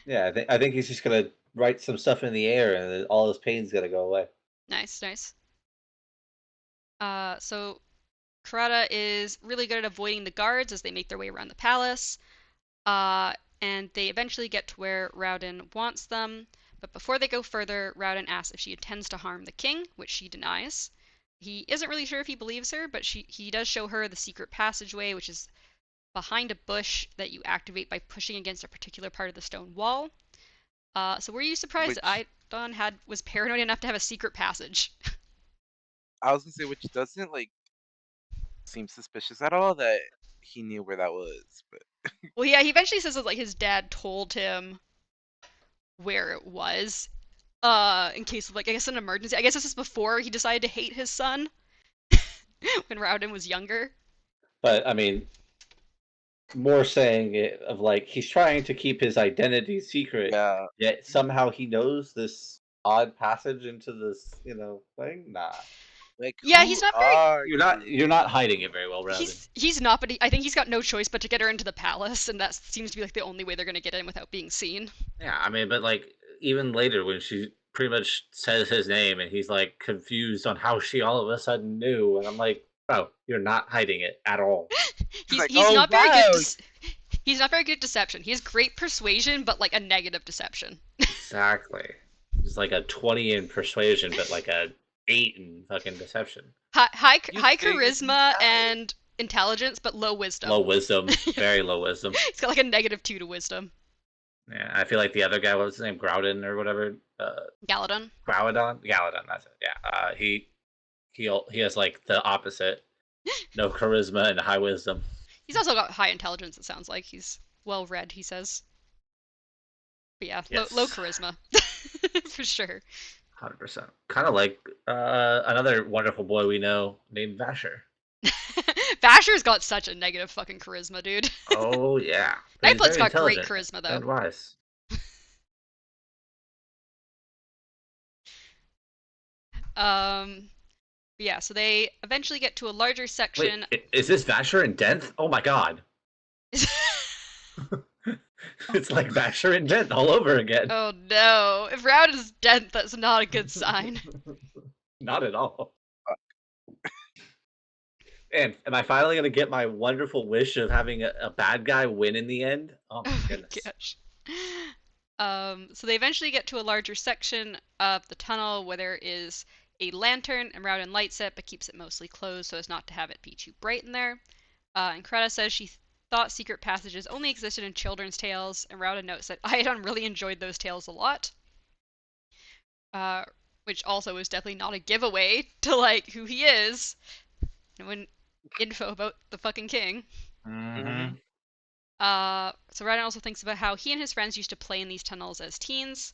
Yeah, I think he's just gonna write some stuff in the air, and all his pain's gonna go away. Nice, nice. So Karada is really good at avoiding the guards as they make their way around the palace. And they eventually get to where Rowden wants them. But before they go further, Rowden asks if she intends to harm the king, which she denies. He isn't really sure if he believes her, but he does show her the secret passageway, which is behind a bush that you activate by pushing against a particular part of the stone wall. So were you surprised that Idon was paranoid enough to have a secret passage? I was gonna say, which doesn't like seem suspicious at all that he knew where that was, but Well, yeah, he eventually says that like his dad told him where it was, in case of like I guess an emergency. I guess this is before he decided to hate his son when Rowden was younger. But I mean, more saying it of like he's trying to keep his identity secret, yeah, yet somehow he knows this odd passage into this, thing. Nah, like Yeah, who he's not very. are you're not hiding it very well, Rowden. He's not, but I think he's got no choice but to get her into the palace, and that seems to be like the only way they're gonna get in without being seen. Yeah, I mean, but like even later when she pretty much says his name and he's like confused on how she all of a sudden knew, and I'm like, bro, you're not hiding it at all. He's like, He's oh not very wow, good. He's not very good at deception. He has great persuasion, but like a negative deception. Exactly. It's like a 20 in persuasion, but like a 8 in fucking deception. High you think charisma nice. and intelligence, but low wisdom. Low wisdom, very low wisdom. He's got like a -2 to wisdom. Yeah, I feel like the other guy, what was his name, Groudon or whatever. Galadon. Galadon. That's it. Yeah. He has like the opposite. No charisma and high wisdom. He's also got high intelligence. It sounds like he's well read. He says. But yeah, Yes. low charisma for sure. 100%. Kind of like another wonderful boy we know named Vasher. Vasher's got such a negative fucking charisma, dude. Oh yeah. But he's Nightblood's very got great intelligent charisma though. and wise. Yeah, so they eventually get to a larger section. Wait, is this Vasher and Denth? Oh my god. It's like Vasher and Denth all over again. Oh no. If Rowd is dead, that's not a good sign. Not at all. And am I finally going to get my wonderful wish of having a bad guy win in the end? Oh my goodness. Gosh. So they eventually get to a larger section of the tunnel where there is a lantern, and Rowden lights it but keeps it mostly closed so as not to have it be too bright in there. And Kreta says she thought secret passages only existed in children's tales, and Rowden notes that Iadon really enjoyed those tales a lot. which also is definitely not a giveaway to like who he is. No info about the fucking king. Mm-hmm. So Ryan also thinks about how he and his friends used to play in these tunnels as teens,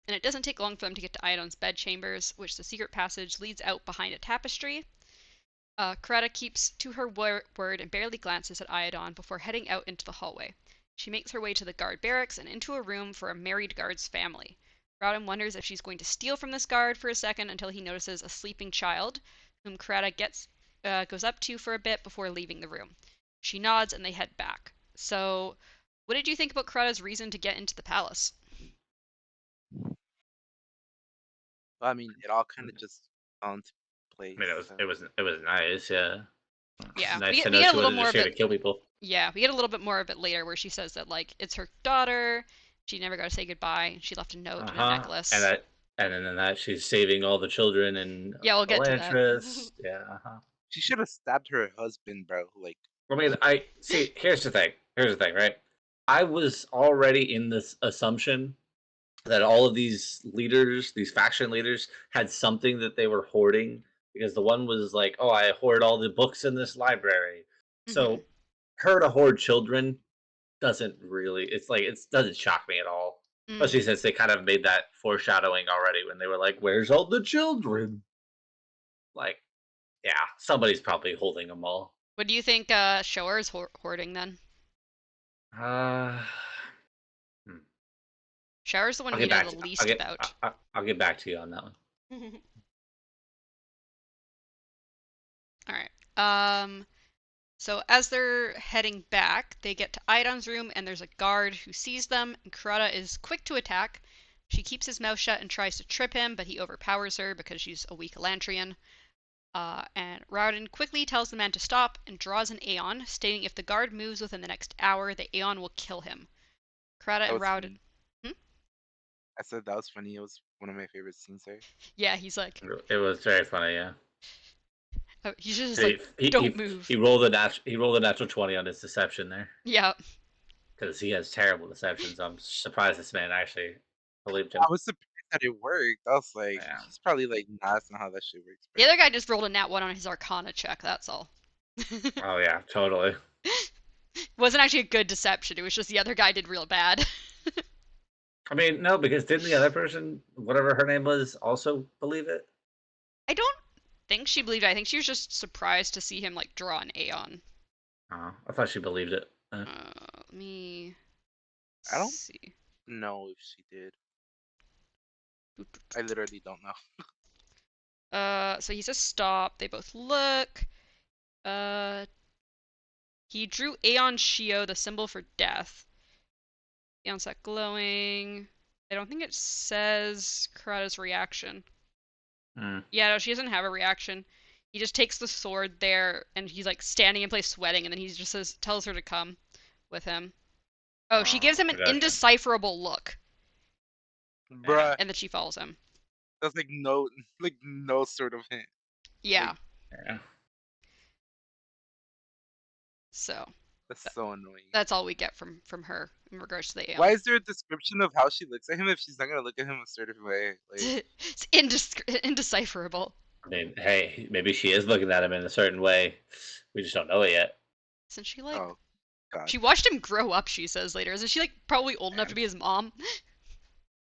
and it doesn't take long for them to get to Iadon's bedchambers, which the secret passage leads out behind a tapestry. Coretta keeps to her word and barely glances at Iadon before heading out into the hallway. She makes her way to the guard barracks and into a room for a married guard's family. Rowden wonders if she's going to steal from this guard for a second until he notices a sleeping child, whom Coretta goes up to for a bit before leaving the room. She nods and they head back. So, what did you think about Coretta's reason to get into the palace? I mean, it all kind of just fell into I place. mean, So. it was nice, yeah. Yeah, Nice to we know get she a little wasn't more just of here to it. kill people. Yeah, we get a little bit more of it later, where she says that like it's her daughter. She never got to say goodbye, and she left a note and a And necklace. that, and then in that she's saving all the children in Yeah, we'll get to that. Elantris. Yeah. She should have stabbed her husband, bro. Like, I mean, I see. Here's the thing. Here's the thing, right? I was already in this assumption that all of these leaders, these faction leaders, had something that they were hoarding because the one was like, "Oh, I hoard all the books in this library." Hmm. So, her to hoard children doesn't really. It's like it doesn't shock me at all, especially Mm. since they kind of made that foreshadowing already when they were like, "Where's all the children?" Like, yeah, somebody's probably holding them all. What do you think Shower is hoarding then? Uh, hmm. Shower's the one I'll we get know back the to least about. I'll get back to you on that one. All right. So as they're heading back, they get to Iadon's room, and there's a guard who sees them, and Kurata is quick to attack. She keeps his mouth shut and tries to trip him, but he overpowers her because she's a weak Elantrian. And Rowden quickly tells the man to stop and draws an Aeon, stating if the guard moves within the next hour, the Aeon will kill him. Kurata that and was Rowden. funny. Hmm? I said that was funny. It was one of my favorite scenes there. Yeah, he's like, It was very funny, yeah. he's just like, He he don't he, move. he rolled a natural 20 on his deception there Yeah. because he has terrible deceptions. I'm surprised this man actually believed I him. was surprised that it worked. I was like, Yeah. he's probably like, nah, that's not how that shit works, The bro. other guy just rolled a nat 1 on his Arcana check, that's all. Oh yeah, totally. Wasn't actually a good deception, it was just the other guy did real bad. I mean, no, because didn't the other person, whatever her name was, also believe it? I don't think she believed it. I think she was just surprised to see him like draw an Aeon. Oh, I thought she believed it. Let me I don't see. know if she did. I literally don't know. So he says stop. They both look. Uh, he drew Aeon Shio, the symbol for death. Aeon's set glowing. I don't think it says Kurata's reaction. Mm. Yeah, no, she doesn't have a reaction. He just takes the sword there, and he's like standing in place sweating, and then he just tells her to come with him. Oh, she gives him I an gotcha. indecipherable look, Yeah, Bruh, and then she follows him. that's like no sort of hint. Yeah, Like, yeah. so that's so annoying. that's all we get from her in regards to the Why Aeon. is there a description of how she looks at him if she's not gonna look at him a certain way? Like, It's indecipherable. I mean, hey, maybe she is looking at him in a certain way. We just don't know it yet. Isn't she like? oh god, She watched him grow up. She says later. Isn't she like probably old enough to Man. be his mom?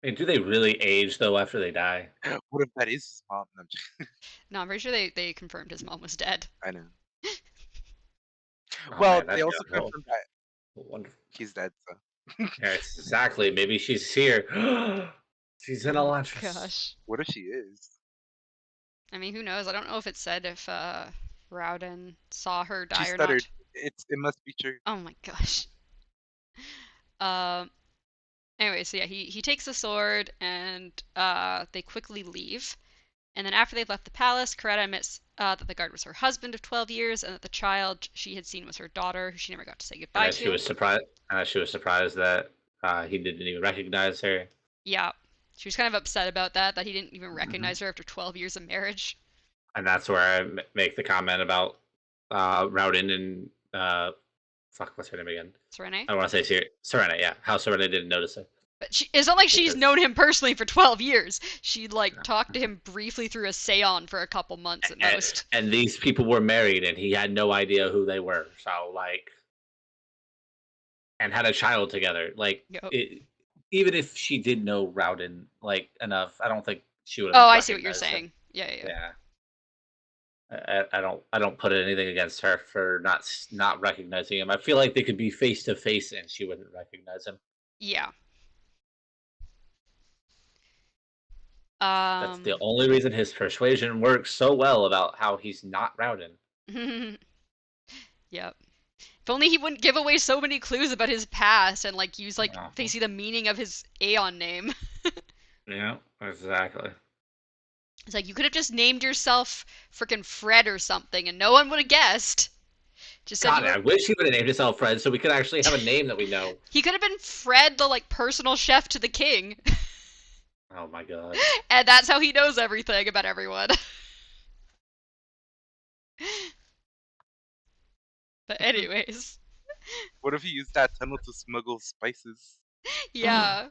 I mean, do they really age though after they die? what if that is his mom? No, No, I'm pretty sure they confirmed his mom was dead. I know. Oh Well, man, they that's also oh, confirmed that wonderful. he's dead. So Yeah, exactly. Maybe she's here. She's in Oh my Elantris. gosh. what if she is? I mean, who knows? I don't know if it said if Rowden saw her She die or stuttered. not. It must be true. Oh my gosh. Um. Anyway, so yeah, he takes the sword and they quickly leave. And then after they've left the palace, Coretta admits that the guard was her husband of 12 years and that the child she had seen was her daughter, who she never got to say And goodbye that she to. was surprised. She was surprised that he didn't even recognize her. Yeah, she was kind of upset about that he didn't even Hmm. recognize her after 12 years of marriage. And that's where I make the comment about Rowden and fuck, what's her name again? Serene? I don't want to say Serena. Yeah, how Serena didn't notice it. But it's not like she's known because him personally for 12 years. She like talked to him briefly through a seance for a couple months at and, most. and these people were married, and he had no idea who they were. So like, and had a child together. Like, Yep. even if she did know Rowden like enough, I don't think she would Oh, have I see what you're recognized him. saying. Yeah, yeah. Yeah. I don't put anything against her for not recognizing him. I feel like they could be face to face and she wouldn't recognize him. Yeah. That's the Um. only reason his persuasion works so well about how he's not Rowden. Yep. If only he wouldn't give away so many clues about his past and like use like they Uh-huh. see the meaning of his Aeon name. Yeah, exactly. It's like you could have just named yourself frickin' Fred or something and no one would have guessed. Just said you God, I were wish he would have named himself Fred so we could actually have a name that we know. he could have been Fred the like personal chef to the king. Oh my god. And that's how he knows everything about everyone. But anyways, What if he used that tunnel to smuggle spices? yeah.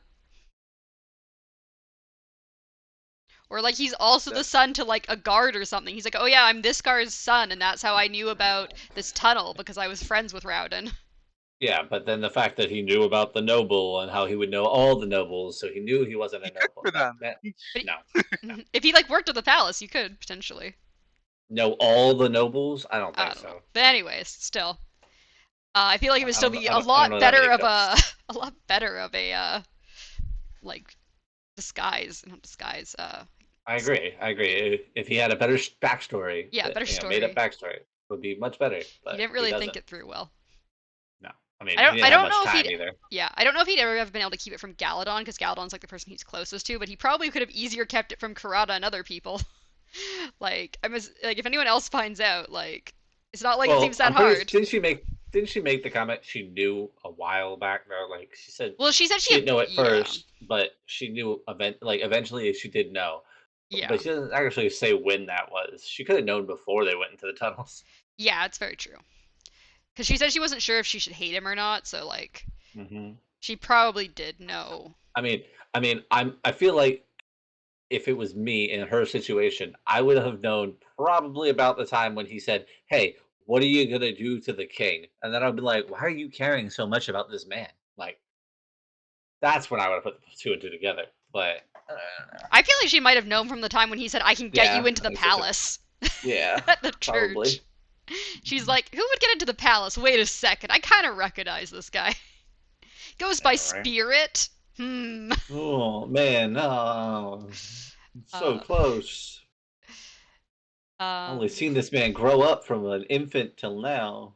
Or like he's also the That son to like a guard or something. He's like, "Oh yeah, I'm this guard's son and that's how I knew about this tunnel because I was friends with Rowden." Yeah, but then the fact that he knew about the noble and how he would know all the nobles, so he knew he wasn't he a cooked noble. for them. But No, no. if he like worked at the palace, you could potentially. Know all the nobles? I don't I think don't know. so. But anyways, still, I feel like it would I still don't. be I a don't. I don't lot know that many better of cooks. a a lot better of a like disguise, not disguise. I agree. I agree. If he had a better backstory, Yeah, better made up story. backstory, would be much better. He But didn't he really think doesn't. it through well. No, I mean he I didn't have don't much know if time he'd either. yeah, I don't know if he'd ever have been able to keep it from Galadon because Galadon's like the person he's closest to, but he probably could have easier kept it from Karada and other people. Like like if anyone else finds out, like it's not like it Well, seems that I'm pretty. hard. Didn't she make the comment she knew a while back though? Like she said Well, she said she didn't know at yeah, first, but she knew eventually she did know. yeah, But she doesn't actually say when that was. She could have known before they went into the tunnels. yeah. It's very true. Because she said she wasn't sure if she should hate him or not, so like Hmm. she probably did know. I mean, I feel like if it was me in her situation, I would have known probably about the time when he said, "Hey, what are you gonna do to the king?" And then I'd be like, "Why are you caring so much about this man?" Like that's when I would have put the two and two together. But I feel like she might have known from the time when he said, "I can get you yeah, into I the think so too. palace." Yeah, At the church. probably. She's like, "Who would get into the palace? Wait a second, I kind of recognize this guy. Goes by Yeah, right. Spirit. Hmm." Oh man, no, so Uh, close. Only um, seen this man grow up from an infant till now.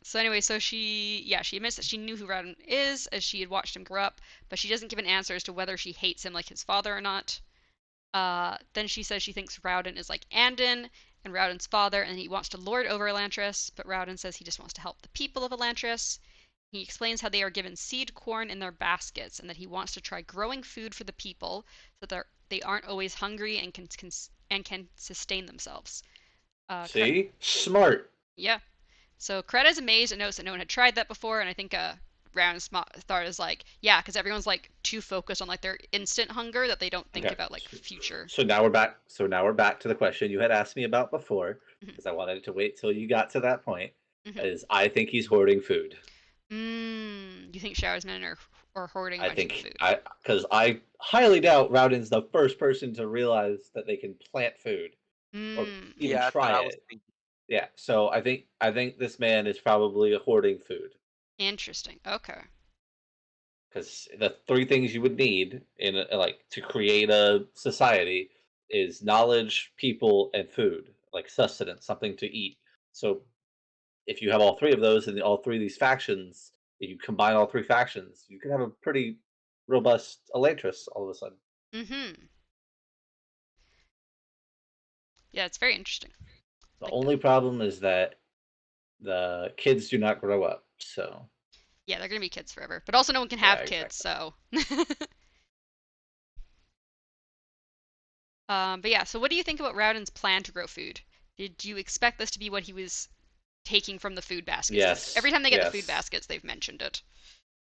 so anyway, so she admits that she knew who Rowden is as she had watched him grow up, but she doesn't give an answer as to whether she hates him like his father or not. Then she says she thinks Rowden is like Andon and Rowden's father, and he wants to lord over Elantris, but Rowden says he just wants to help the people of Elantris. He explains how they are given seed corn in their baskets, and that he wants to try growing food for the people so that they aren't always hungry and can sustain themselves. See, smart. Yeah. So Kretta's amazed and notes that no one had tried that before, and I think Round thought is like, yeah, because everyone's like too focused on like their instant hunger that they don't think Okay. about like future. So now we're back. So now we're back to the question you had asked me about before, Mhm, because I wanted to wait till you got to that point. mhm. Is I think he's hoarding food. You think showersmen are hoarding a I bunch of think food? because I highly doubt Rowden's the first person to realize that they can plant food or even Okay. Yeah, that's what try I was it. thinking. Yeah. So I think this man is probably hoarding food. Interesting. Okay. Because the three things you would need like to create a society is knowledge, people, and food, like sustenance, something to eat. So if you have all three of those and all three of these factions, if you combine all three factions, you can have a pretty robust Elantris all of a sudden. Mm-hmm. Yeah, it's very interesting. The Like that. only problem is that the kids do not grow up. So Yeah, they're gonna be kids forever, but also no one can yeah, have kids, exactly. so. But yeah, so what do you think about Rowden's plan to grow food? Did you expect this to be what he was taking from the food baskets? Because every Yes, time they get the food yes. baskets, they've mentioned it.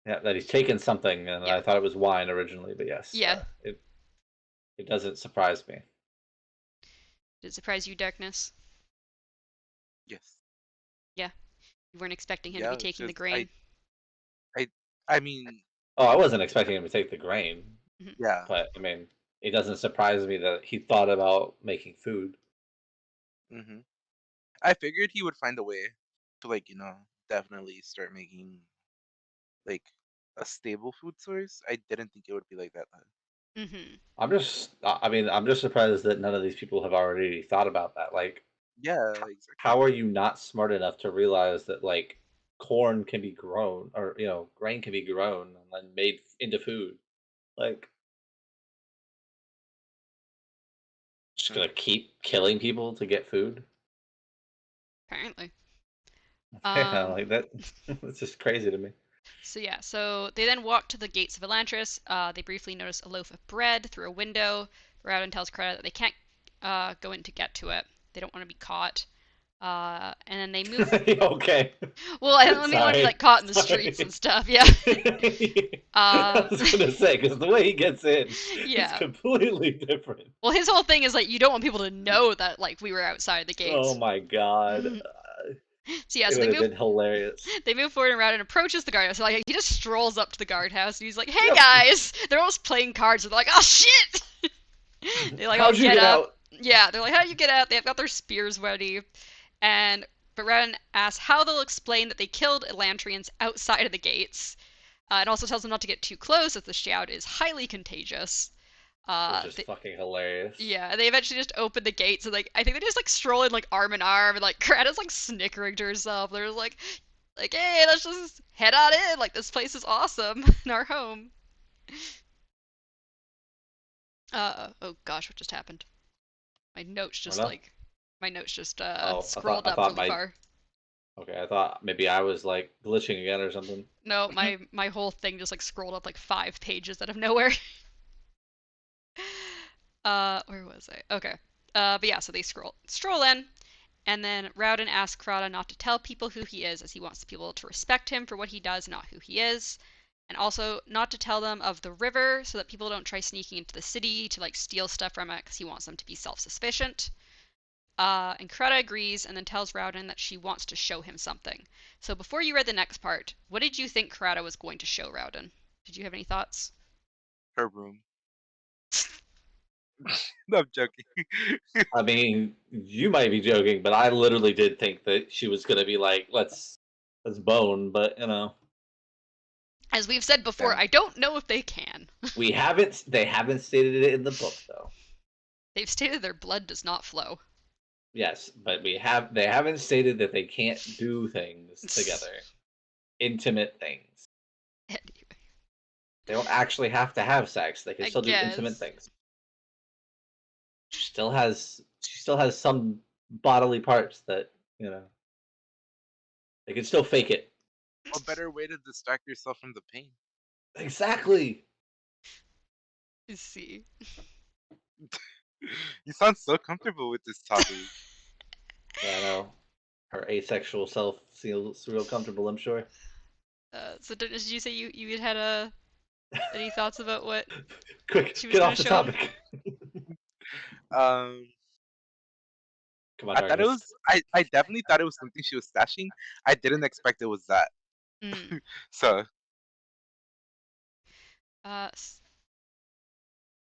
Yeah, that he's taken something, and Yeah. I thought it was wine originally, but yes, Yeah. it doesn't surprise me. Did it surprise you, Darkness? Yes. Yeah. You weren't expecting him to be Yeah, taking the because grain. I, I mean, Oh, I wasn't expecting him to take the grain, Mhm. yeah. but I mean, it doesn't surprise me that he thought about making food. hmm I figured he would find a way to like, definitely start making like a stable food source. I didn't think it would be like that though. Mhm. I mean, I'm just surprised that none of these people have already thought about that. Like, Yeah, exactly. how are you not smart enough to realize that like corn can be grown, or grain can be grown and then made into food? Like, just Hmm. gonna keep killing people to get food? Apparently. Yeah, Um. like that. It's just crazy to me. So yeah. So they then walk to the gates of Elantris. They briefly notice a loaf of bread through a window. Rauden tells Creta that they can't go in to get to it. They don't want to be caught. And then they move. Okay. Well, I don't mean want to be Sorry. like caught in the streets and Sorry. stuff. Yeah. I Um. was gonna say, because the way he gets in is Yeah. completely different. Well, his whole thing is like you don't want people to know that like we were outside the Oh gates. my god. So yeah, It so they would have move been hilarious. they move forward and around and approaches the guardhouse. So like he just strolls up to the guardhouse and he's like, "Hey Yep. guys!" They're almost playing cards. They're like, "Oh shit!" They like all How'd you get get up. out? Yeah, they're like, "How do you get out?" They've got their spears ready, and but Rauden asks how they'll explain that they killed Elantrians outside of the gates, and also tells them not to get too close as the shout is highly contagious. Which is They, fucking hilarious. yeah, they eventually just open the gates and like I think they just like stroll in like arm in arm and like Greta's like snickering to herself. They're like, hey, let's just head on in. Like this place is awesome in our home. Oh gosh, what just happened? My notes I don't just know. like my notes just Oh, scrolled I up thought really my far. okay. I thought maybe I was like glitching again or something. No, my whole thing just like scrolled up like 5 pages out of nowhere. Where was I? Okay. But yeah, so they stroll in, and then Rowden asks Crowda not to tell people who he is, as he wants people to respect him for what he does, not who he is, and also not to tell them of the river, so that people don't try sneaking into the city to like steal stuff from it, because he wants them to be self-sufficient. And Crowda agrees, and then tells Rowden that she wants to show him something. So before you read the next part, what did you think Crowda was going to show Rowden? Did you have any thoughts? Her room. No, I'm joking. I mean, you might be joking, but I literally did think that she was gonna be like, let's bone, but As we've said before, Damn. I don't know if they can. they haven't stated it in the book though. They've stated their blood does not flow. Yes, but they haven't stated that they can't do things together. Intimate things. Anyway, They don't actually have to have sex. They can I still do intimate guess. things. She still has some bodily parts that, they can still fake it. What better way to distract yourself from the pain? Exactly. Let's see. You sound so comfortable with this topic. Yeah, I know. Her asexual self feels real comfortable, I'm sure. So did you say you had any thoughts about what Quick, she was get going off to the show him? topic. Um, Come on, I thought it darkness. was. I definitely thought it was something she was stashing. I didn't expect it was that. Mm. So Uh.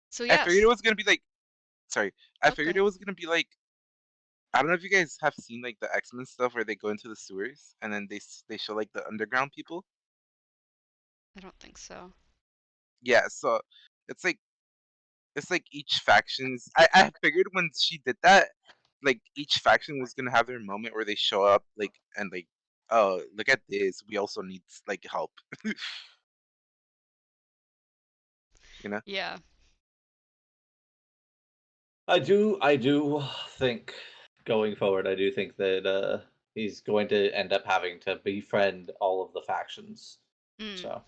So I figured it yes. was gonna be like. Sorry, I Oh, go figured it ahead. was gonna be like. I don't know if you guys have seen like the X-Men stuff where they go into the sewers and then they show like the underground people. I don't think so. Yeah, so it's like it's like each factions. I figured when she did that, like each faction was gonna have their moment where they show up like and like, oh look at this, we also need like help, you know. Yeah. I do think going forward, I do think that he's going to end up having to befriend all of the factions. Mm. So,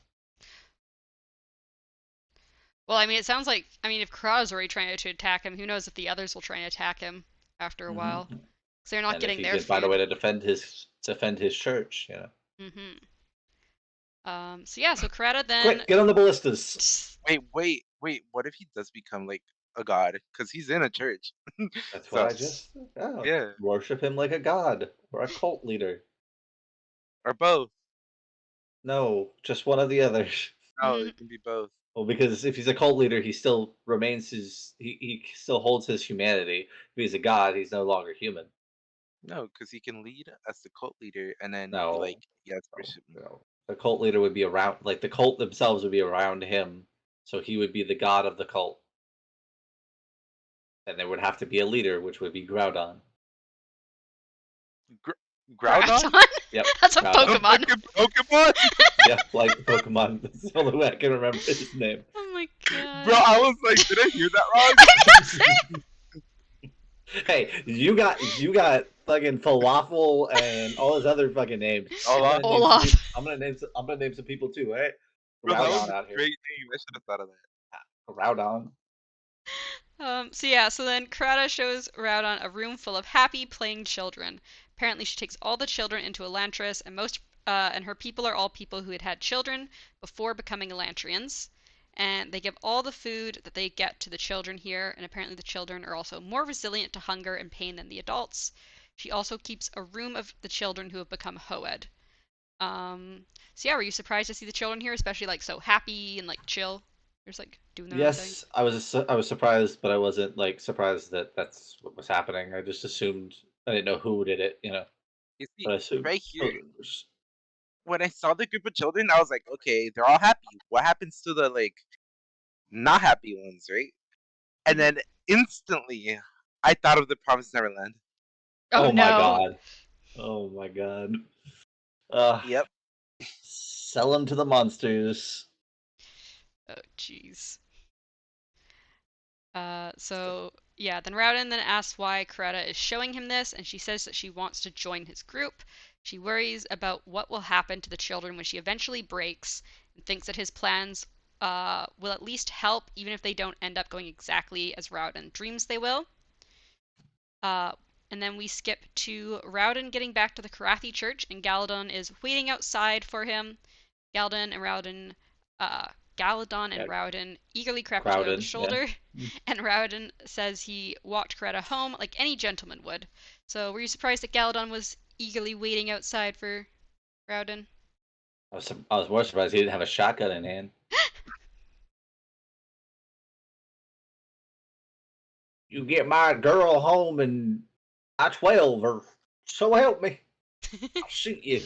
Well, I mean, it sounds like if Kara's already trying to attack him, who knows if the others will try and attack him after a while? hmm Because they're not and if getting he their can find a food. way to defend his church. Mm-hmm. So Karada then. Quick, get on the ballistas. Wait. What if he does become like a god? Because he's in a church. That's what So I just. Oh, yeah, worship him like a god or a cult leader. or both. No, just one of the others. No, Mhm. it can be both. Well, because if he's a cult leader, he still remains he still holds his humanity. If he's a god, he's no longer human. No, because he can lead as the cult leader, and then be like, No, yes, no, worship me. no. The cult leader would be around, like the cult themselves would be around him, so he would be the god of the cult, and there would have to be a leader, which would be Groudon. Gr- Groudon? Groudon? Yep, That's a A Groudon. Pokemon. fucking Pokemon? Yep, like Pokemon. That's the only way I can remember his name. Oh my Bro, god. I was like, did I hear that wrong? I'm not saying. Hey, you got fucking falafel and all his other fucking names. I'm Olaf? gonna name some people. Olaf. I'm gonna name some people too, right? Bro, that was Groudon a out here. great name. I should have thought of that. Groudon. So then Karada shows Rowdon a room full of happy, playing children. Apparently, she takes all the children into Elantris, and her people are all people who had had children before becoming Elantrians. And they give all the food that they get to the children here, and apparently the children are also more resilient to hunger and pain than the adults. She also keeps a room of the children who have become Hoed. So yeah, were you surprised to see the children here, especially like so happy and like chill? They're just like doing their own thing. Yes, I was surprised, but I wasn't like surprised that that's what was happening. I just assumed I didn't know who did it, You see, but I assumed. right here, when I saw the group of children, I was like, okay, they're all happy. What happens to the like not happy ones, right? And then instantly, I thought of the Promised Neverland. Oh Oh my no. god! Oh my god! Uh, Yep. sell them to the monsters. Oh jeez. So yeah, then Rowden then asks why Karada is showing him this, and she says that she wants to join his group. She worries about what will happen to the children when she eventually breaks, and thinks that his plans will at least help, even if they don't end up going exactly as Rowden dreams they will. Uh, and then we skip to Rowden getting back to the Karathi church, and Galadon is waiting outside for him. Galadon and Rowden, Galadon and Yeah, Rowden eagerly crap each other on the crowded. Yeah. shoulder, and Rowden says he walked Karada home like any gentleman would. So were you surprised that Galadon was eagerly waiting outside for Rowden? I was more surprised he didn't have a shotgun in hand. You get my girl home and I 12 or so help me. I'll shoot you.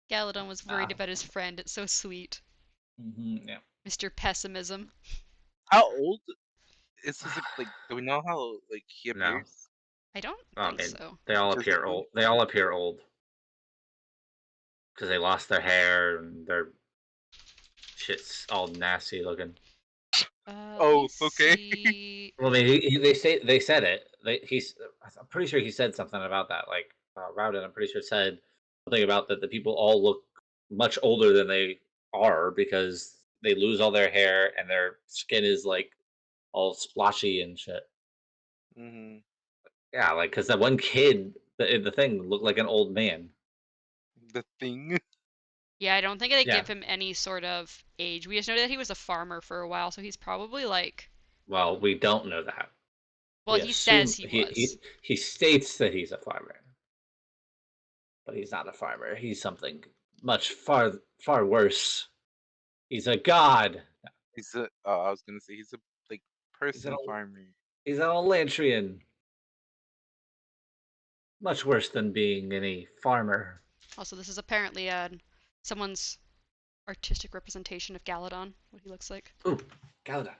Galadon was worried Ah. about his friend. It's so sweet. Yeah. Mr. Pessimism. How old is his like? Do we know how like he No. appears? I don't I think mean, so. they all appear Physically? old. They all appear old because they lost their hair and their shit's all nasty looking. Let Oh, me okay. see. Well, I mean, they said it. I'm pretty sure he said something about that. Like Rowden, I'm pretty sure said something about that. The people all look much older than they are because they lose all their hair and their skin is like all splotchy and shit. hmm Yeah, like because that one kid, the thing looked like an old man. The thing. Yeah, I don't think they Yeah. give him any sort of age. We just know that he was a farmer for a while, so he's probably like, Well, we don't know that. well, We he says assume he was. he states that he's a farmer, but he's not a farmer. He's something much far worse. He's a god. He's a. I was gonna say he's a like He's an person farmer. he's an Elantrian. Much worse than being any farmer. Also, this is apparently someone's artistic representation of Galadon, what he looks like. Ooh, Galadon.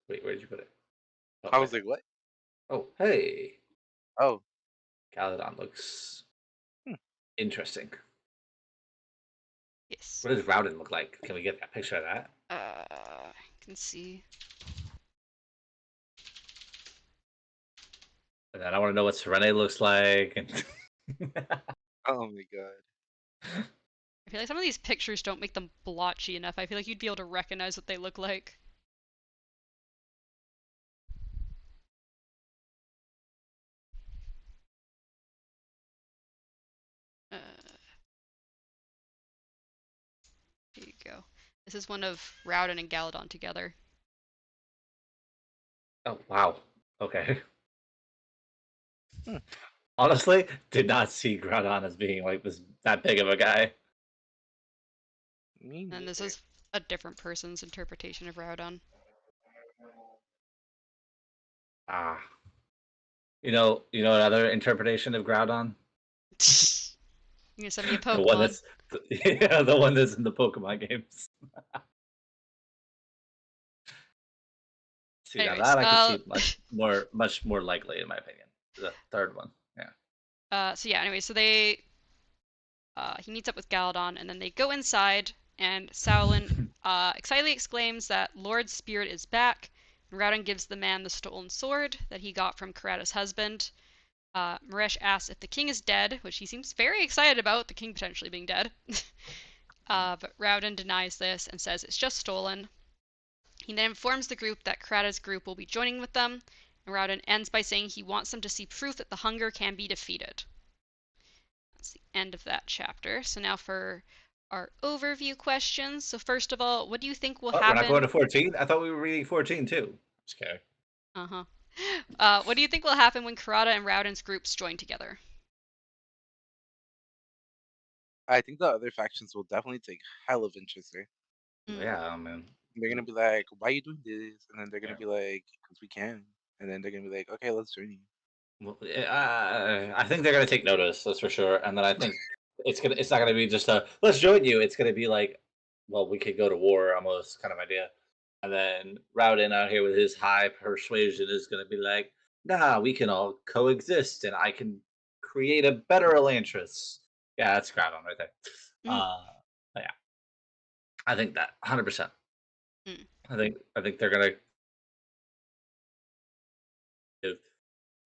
Wait, where did you put it? Oh, I right was there. like, what? Oh, hey. Oh, Galadon looks hmm. interesting. Yes. What does Rowden look like? Can we get a picture of that? I can see. And then I want to know what Serene looks like. Oh my god. I feel like some of these pictures don't make them blotchy enough. I feel like you'd be able to recognize what they look like. There you go. This is one of Rauden and Galadon together. Oh wow. Okay. Hmm. Honestly, did not see Groudon as being like this that big of a guy. Me And this neither. is a different person's interpretation of Raudon. Ah. Another interpretation of Groudon? You gonna send me a The one Pokemon? that's the one that's in the Pokemon games. See, now Anyways, that I could see much more likely, in my opinion. The third one, yeah. so yeah, anyway, so he meets up with Galadon, and then they go inside, and Sauron excitedly exclaims that Lord's spirit is back. And Rauden gives the man the stolen sword that he got from Karata's husband. Maresh asks if the king is dead, which he seems very excited about, the king potentially being dead. But Rauden denies this and says it's just stolen. He then informs the group that Karata's group will be joining with them, and Rauden ends by saying he wants them to see proof that the hunger can be defeated. That's the end of that chapter. So now for our overview questions. So first of all, what do you think will Oh, we're not going happen? to 14. I thought we were reading 14 too. Just kidding. Uh-huh. What do you think will happen when Karata and Rauden's groups join together? I think the other factions will definitely take hell of interest there. Mm. Yeah, man. They're gonna be like, "Why are you doing this?" And then they're gonna Yeah. be like, "Because we can." And then they're gonna be like, "Okay, let's join you." Well, I think they're gonna take notice. That's for sure. And then I think it's not gonna be just a let's join you. It's gonna be like, well, we could go to war almost kind of idea. And then Rowden out here with his high persuasion is gonna be like, nah, we can all coexist, and I can create a better Elantris. Yeah, that's Groudon right there. Mm. Uh, yeah, I think that 100%. Mm. I think they're gonna give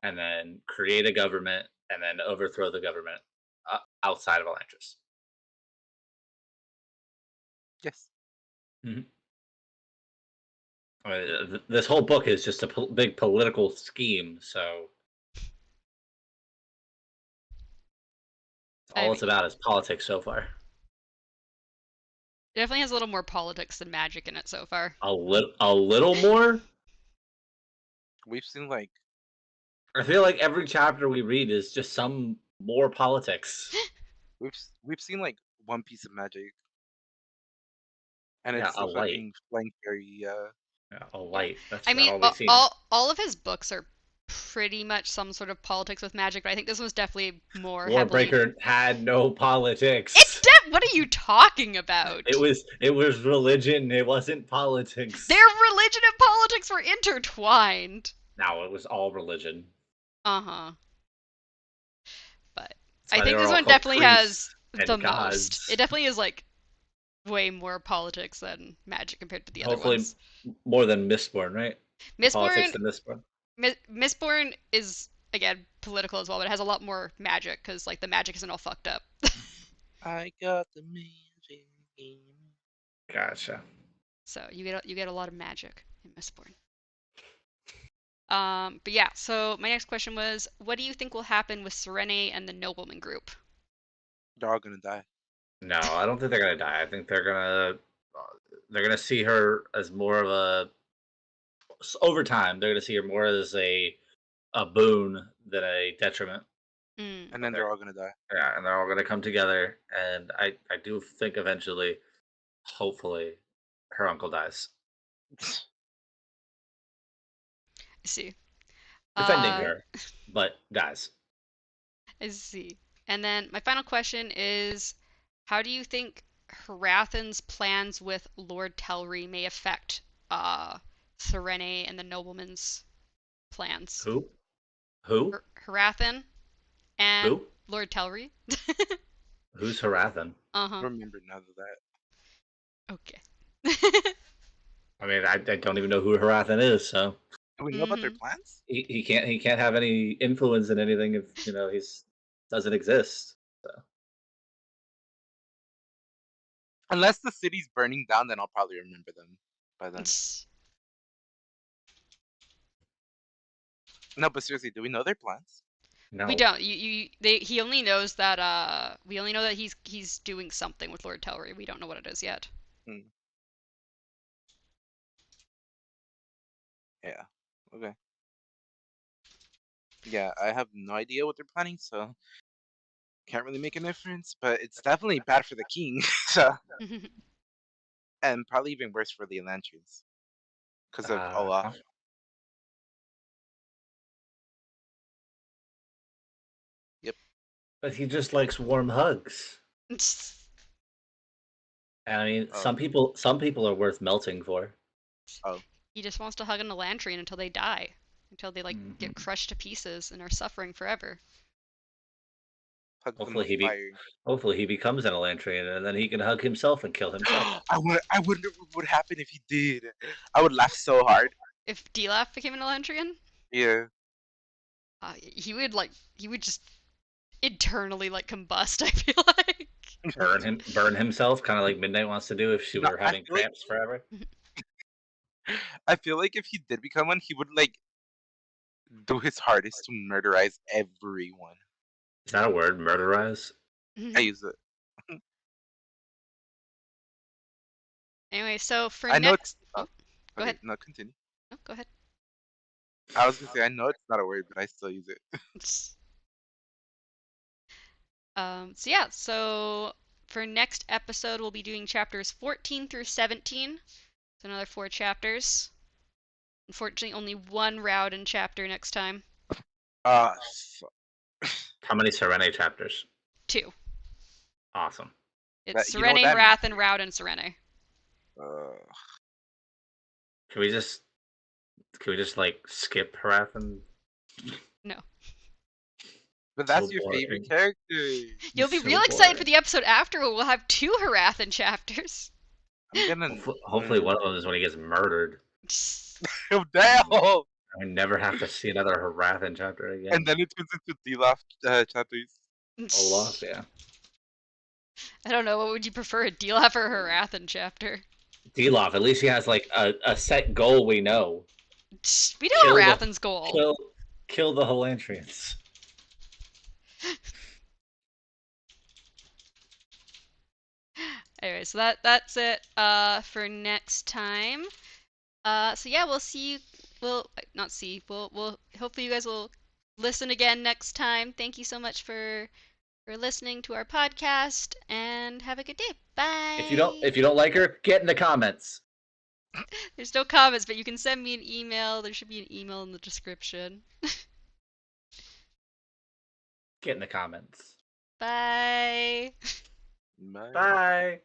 and then create a government and then overthrow the government outside of Elantris. Yes. Mhm. I mean, this whole book is just a big political scheme, so I all mean, it's about is politics so far. it definitely has a little more politics than magic in it so far. A little more. We've seen like I feel like every chapter we read is just some more politics. we've seen like one piece of magic, and Yeah, it's a the light. fucking flying fairy. Yeah, a Yeah. light. That's I about mean, all we've seen. all of his books are pretty much some sort of politics with magic, but I think this was definitely more heavily. Warbreaker had no It's politics. what are you talking about? It was religion. It wasn't politics. Their religion and politics were intertwined. No, it was all religion. Uh-huh. But That's I why they think were this all one called definitely has priests the and most. It gods. definitely is like way more politics than magic compared to the other Hopefully, ones. more than Mistborn, right? Politics Mistborn than Mistborn. Mistborn is again political as well, but it has a lot more magic because like the magic isn't all fucked up. I got the magic. In me. Gotcha. So you get a lot of magic in Mistborn. But yeah, so my next question was, what do you think will happen with Serene and the nobleman group? They're all gonna die. No, I don't think they're gonna die. I think they're gonna see her as more of a over time. They're gonna see her more as a boon than a detriment. Mm. And But then they're all gonna die. yeah, and they're all gonna come together. And I do think eventually, hopefully, her uncle dies, I see. defending Uh, her, but dies. I see. And then my final question is, how do you think Harathan's plans with Lord Telri may affect Serene and the nobleman's plans? Who? Who? Harathan and Who? Lord Telri? Who's Harathan? Uh-huh. Remember none of that. Okay. I mean, I don't even know who Harathan is, so Do we know about their hmm plans? he can't have any influence in anything if he's doesn't exist. So Unless the city's burning down, then I'll probably remember them by then. No, but seriously, do we know their plans? We no, don't. He only knows that we only know that he's doing something with Lord Telri. We don't know what it is yet. Hmm. Yeah. Okay. Yeah, I have no idea what they're planning, so can't really make a difference. But it's definitely bad for the king, so and probably even worse for the Elantrians because of Olaf. Yep. But he just likes warm hugs. I mean, Oh. some people are worth melting for. Oh. He just wants to hug an Elantrian until they die, until they like get crushed to pieces and are suffering forever. Hug them Hopefully with he be fire. hopefully he becomes an Elantrian, and then he can hug himself and kill himself. I wonder what would happen if he did. I would laugh so hard. If Dilaf became an Elantrian, Yeah. he would just internally like combust. I feel like. Burn himself, kind of like Midnight wants to do if she No, were having cramps forever. I feel like if he did become one, he would like do his hardest to murderize everyone. Is that a word? Murderize? I use it. Anyway, so for I know it's. next, oh, go Okay, ahead. no, continue. No, go ahead. I was gonna say I know it's not a word, but I still use it. So yeah, so for next episode we'll be doing chapters 14 through 17. So another 4 chapters. Unfortunately, only one Rowden chapter next time. Uh, How many Serene chapters? 2. Awesome. It's you know what Serene, that means? Wrath, and Rowden Serene. Uh, Can we just like skip Harath and No. but so that's your boring. favorite character. You'll He's be so real excited for boring. the episode after where we'll have 2 Harathan chapters. I'm gonna. Hopefully one of them is when he gets murdered. Oh, damn! I never have to see another Harathan chapter again. And then it turns into Dilaf chapters. Olaf, yeah. I don't know, what would you prefer, a Dilaf or a Harathan chapter? Dilaf, at least he has like a set goal we know. We know Harathan's goal. Kill the Helantrians. Anyway, so that's it for next time. So yeah, we'll see you. We'll not see. We'll hopefully you guys will listen again next time. Thank you so much for listening to our podcast, and have a good day. Bye. If you don't like her, get in the comments. There's no comments, but you can send me an email. There should be an email in the description. Get in the comments. Bye. Bye. Bye.